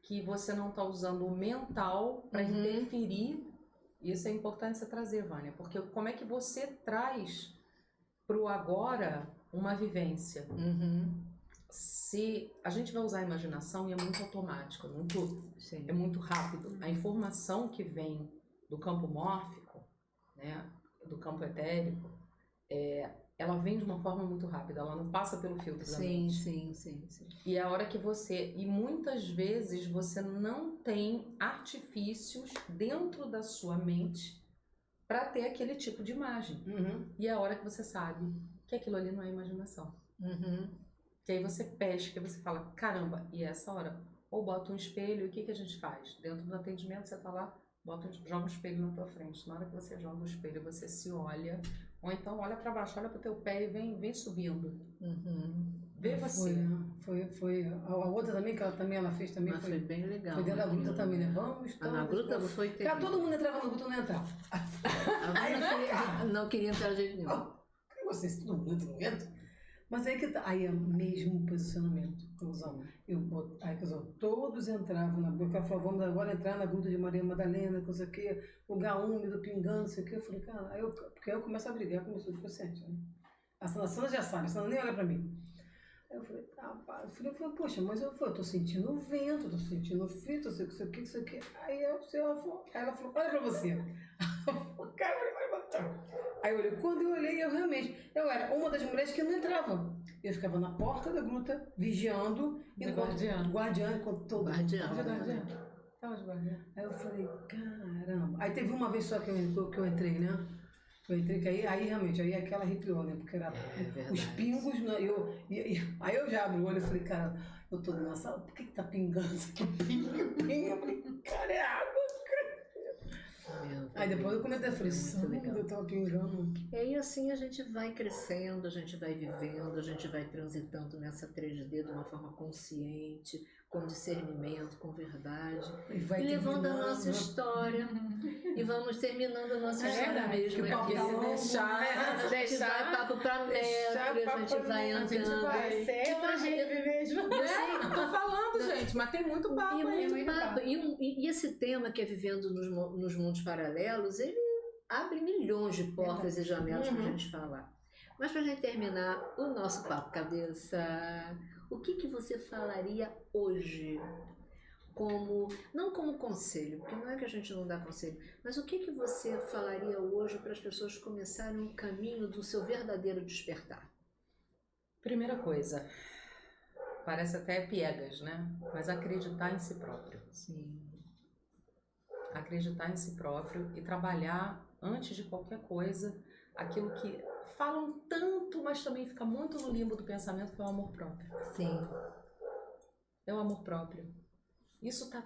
que você não está usando o mental para interferir? Isso é importante você trazer, Vânia, porque como é que você traz para o agora uma vivência? Se a gente vai usar a imaginação e é muito automático, é muito rápido. A informação que vem do campo mórfico, né, do campo etérico, ela vem de uma forma muito rápida, ela não passa pelo filtro da mente. Sim. E é a hora que e muitas vezes você não tem artifícios dentro da sua mente para ter aquele tipo de imagem. E é a hora que você sabe que aquilo ali não é imaginação. Que aí você pesca, você fala, caramba, e essa hora? Ou bota um espelho, e o que a gente faz? Dentro do atendimento você tá lá, joga um espelho na tua frente. Na hora que você joga o espelho, você se olha, ou então olha para baixo, olha pro teu pé e vem subindo. Vê você. Foi. A outra também, que ela fez também. Mas foi bem legal. Foi dentro da gruta também, né? Vamos, na gruta foi terrível. Cara, todo mundo entrava no gruta, eu não entrava. Não queria entrar de jeito nenhum. Vocês, todo mundo entra, não entra. Mas aí que tá, aí é o mesmo posicionamento que eu usava. Todos entravam na gruta. Ela falou, vamos agora entrar na gruta de Maria Madalena, não sei o quê, lugar úmido, pingando, não sei o quê. Eu falei, cara, porque aí eu começo a brigar com o meu subconsciente, né? A Sandra já sabe, a Sandra nem olha pra mim. Aí eu falei, eu falei, poxa, mas eu tô sentindo o vento, tô sentindo o frio, isso aqui. Aí ela falou, olha pra você. O cara vai botar. Aí eu olhei, quando eu olhei, eu era uma das mulheres que não entrava. Eu ficava na porta da gruta, vigiando, guardiã, enquanto todo mundo. Aí eu falei, caramba. Aí teve uma vez só que eu entrei, né? Eu entrei, que aí realmente, aí aquela arrepiou, né? Porque era os pingos, né? Aí eu já abri o olho e falei, cara, eu tô na sala, por que tá pingando isso aqui? Pinga. Eu falei, cara, é água. Aí depois eu comentei, eu falei, eu tava pingando. E aí assim a gente vai crescendo, a gente vai vivendo, a gente vai transitando nessa 3D de uma forma consciente, com discernimento, com verdade. E levando a nossa história. E vamos terminando a nossa história mesmo. Se deixar papo pra metro, a gente vai andando. Eu sei, tô falando, gente, mas tem muito papo aí. Muito papo. E esse tema que é vivendo nos mundos paralelos, ele abre milhões de portas e janelas pra gente falar. Mas pra gente terminar o nosso papo cabeça, o que você falaria hoje? Não como conselho, porque não é que a gente não dá conselho, mas o que você falaria hoje para as pessoas começarem o caminho do seu verdadeiro despertar? Primeira coisa, parece até piegas, né? Mas acreditar em si próprio. Sim. Acreditar em si próprio e trabalhar, antes de qualquer coisa, aquilo que falam tanto, mas também fica muito no limbo do pensamento, que é o amor próprio. Sim. É o amor próprio. Isso tá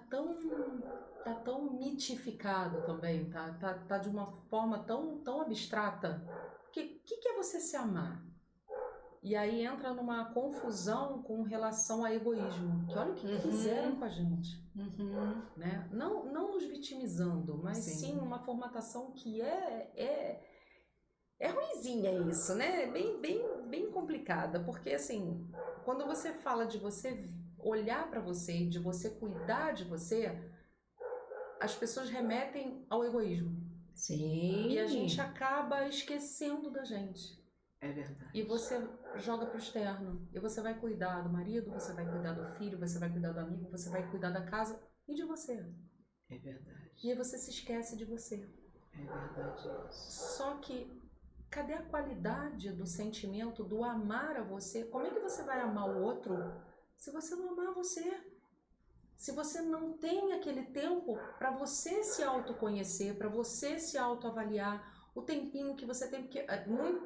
tão mitificado também, tá de uma forma tão abstrata. O que é você se amar? E aí entra numa confusão com relação a egoísmo, que olha o que fizeram com a gente. Né? Não nos vitimizando, mas sim uma formatação que é ruinzinha isso, né? Bem complicada, porque assim, quando você fala de você olhar para você, de você cuidar de você, as pessoas remetem ao egoísmo. Sim. E a gente acaba esquecendo da gente. É verdade. E você joga pro externo. E você vai cuidar do marido, você vai cuidar do filho, você vai cuidar do amigo, você vai cuidar da casa e de você. É verdade. E aí você se esquece de você. É verdade. Só que cadê a qualidade do sentimento, do amar a você? Como é que você vai amar o outro se você não amar você? Se você não tem aquele tempo para você se autoconhecer, para você se autoavaliar, o tempinho que você tem, porque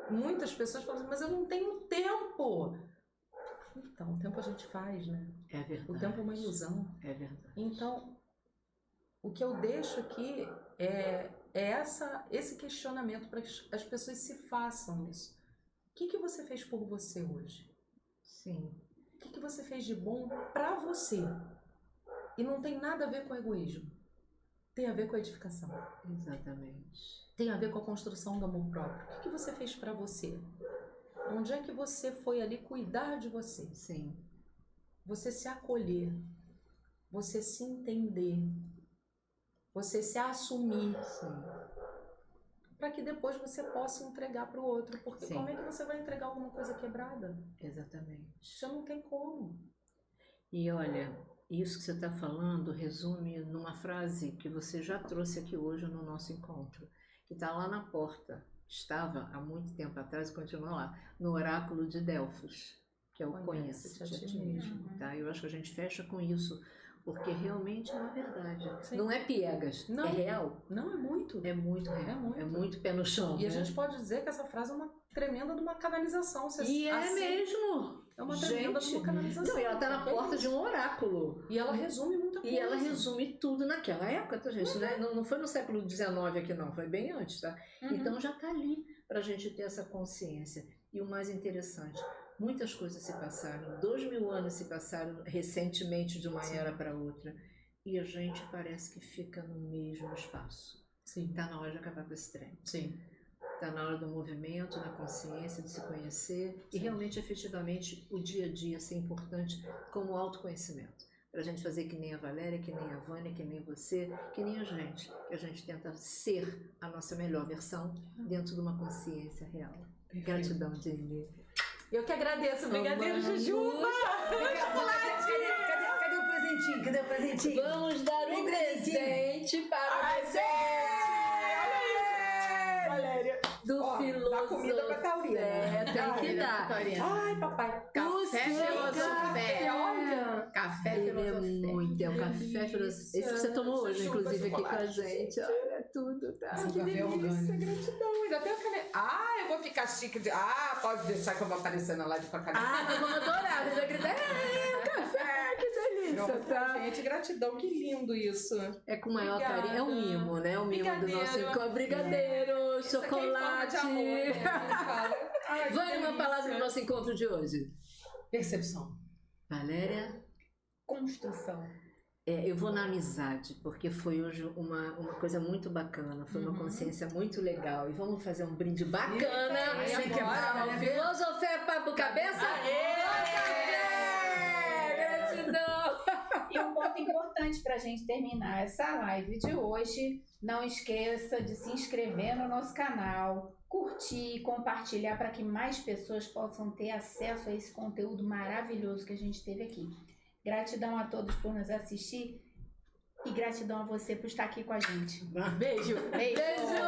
muitas pessoas falam assim, mas eu não tenho tempo. Então, o tempo a gente faz, né? É verdade. O tempo é uma ilusão. É verdade. Então, o que eu deixo aqui é esse questionamento para que as pessoas se façam isso. O que você fez por você hoje? Sim. O que você fez de bom para você? E não tem nada a ver com egoísmo. Tem a ver com a edificação. Exatamente. Tem a ver com a construção do amor próprio. O que você fez para você? Onde é que você foi ali cuidar de você? Sim. Você se acolher. Você se entender. Você se assumir. Sim. Para que depois você possa entregar para o outro. Porque Sim. como é que você vai entregar alguma coisa quebrada? Exatamente. Você não tem como. E olha, isso que você está falando resume numa frase que você já trouxe aqui hoje no nosso encontro, que está lá na porta. Estava há muito tempo atrás e continua lá, no oráculo de Delfos, que é o Conhece-te a ti mesmo. Tá? Eu acho que a gente fecha com isso, porque realmente é uma verdade. Sim. Não é piegas, Não. é real. Não, é muito. É muito real, é muito pé no chão. E a né? gente pode dizer que essa frase é uma tremenda de uma canalização. E é mesmo! É uma tremenda de uma canalização. Não, e ela está na porta de um oráculo. E ela resume muita coisa. E ela resume tudo naquela época, tá, gente? Né? Não foi no século XIX aqui, não. Foi bem antes, tá? Então já está ali para a gente ter essa consciência. E o mais interessante, muitas coisas se passaram. 2000 anos se passaram recentemente de uma era para outra. E a gente parece que fica no mesmo espaço. Sim. Está na hora de acabar com esse trem. Sim. Está na hora do movimento, da consciência, de se conhecer e realmente, efetivamente, o dia a dia ser importante como autoconhecimento. Para a gente fazer que nem a Valéria, que nem a Vânia, que nem você, que nem a gente. Que a gente tenta ser a nossa melhor versão dentro de uma consciência real. Perfeito. Gratidão, Dini. Eu que agradeço. Brigadeiro Jujuba! Cadê o presentinho? Cadê o presentinho? Vamos dar um presente para você! Valéria! Do filósofo. Dá comida pra Taurina. Tem que dar. Ai, papai. Café filosofé. Olha. Café Ele é filosofé. muito, é o café filosofé. Esse que você tomou hoje, inclusive, aqui com a gente. Olha, tudo, tá? Ai, que delícia, gratidão. Ainda tem a caneta. Ah, eu vou ficar chique. Pode deixar que eu vou aparecer na live com a caneta. Nós vamos adorar. Eu já gritei, café, que delícia, tá? Gente, gratidão, que lindo isso. É com o maior Obrigada. carinho. É um mimo, né? É um mimo do nosso encontro. Brigadeiro, chocolate. Vai uma palavra do nosso encontro de hoje. Percepção. Valéria? Construção. Eu vou na amizade, porque foi hoje uma coisa muito bacana, foi uma consciência muito legal. E vamos fazer um brinde bacana. Sem quebrar, né? Filosofé, papo, cabeça. Café! Gratidão! E um ponto importante para a gente terminar essa live de hoje, não esqueça de se inscrever no nosso canal, curtir, compartilhar para que mais pessoas possam ter acesso a esse conteúdo maravilhoso que a gente teve aqui. Gratidão a todos por nos assistir e gratidão a você por estar aqui com a gente. Beijo. Beijo! Beijo!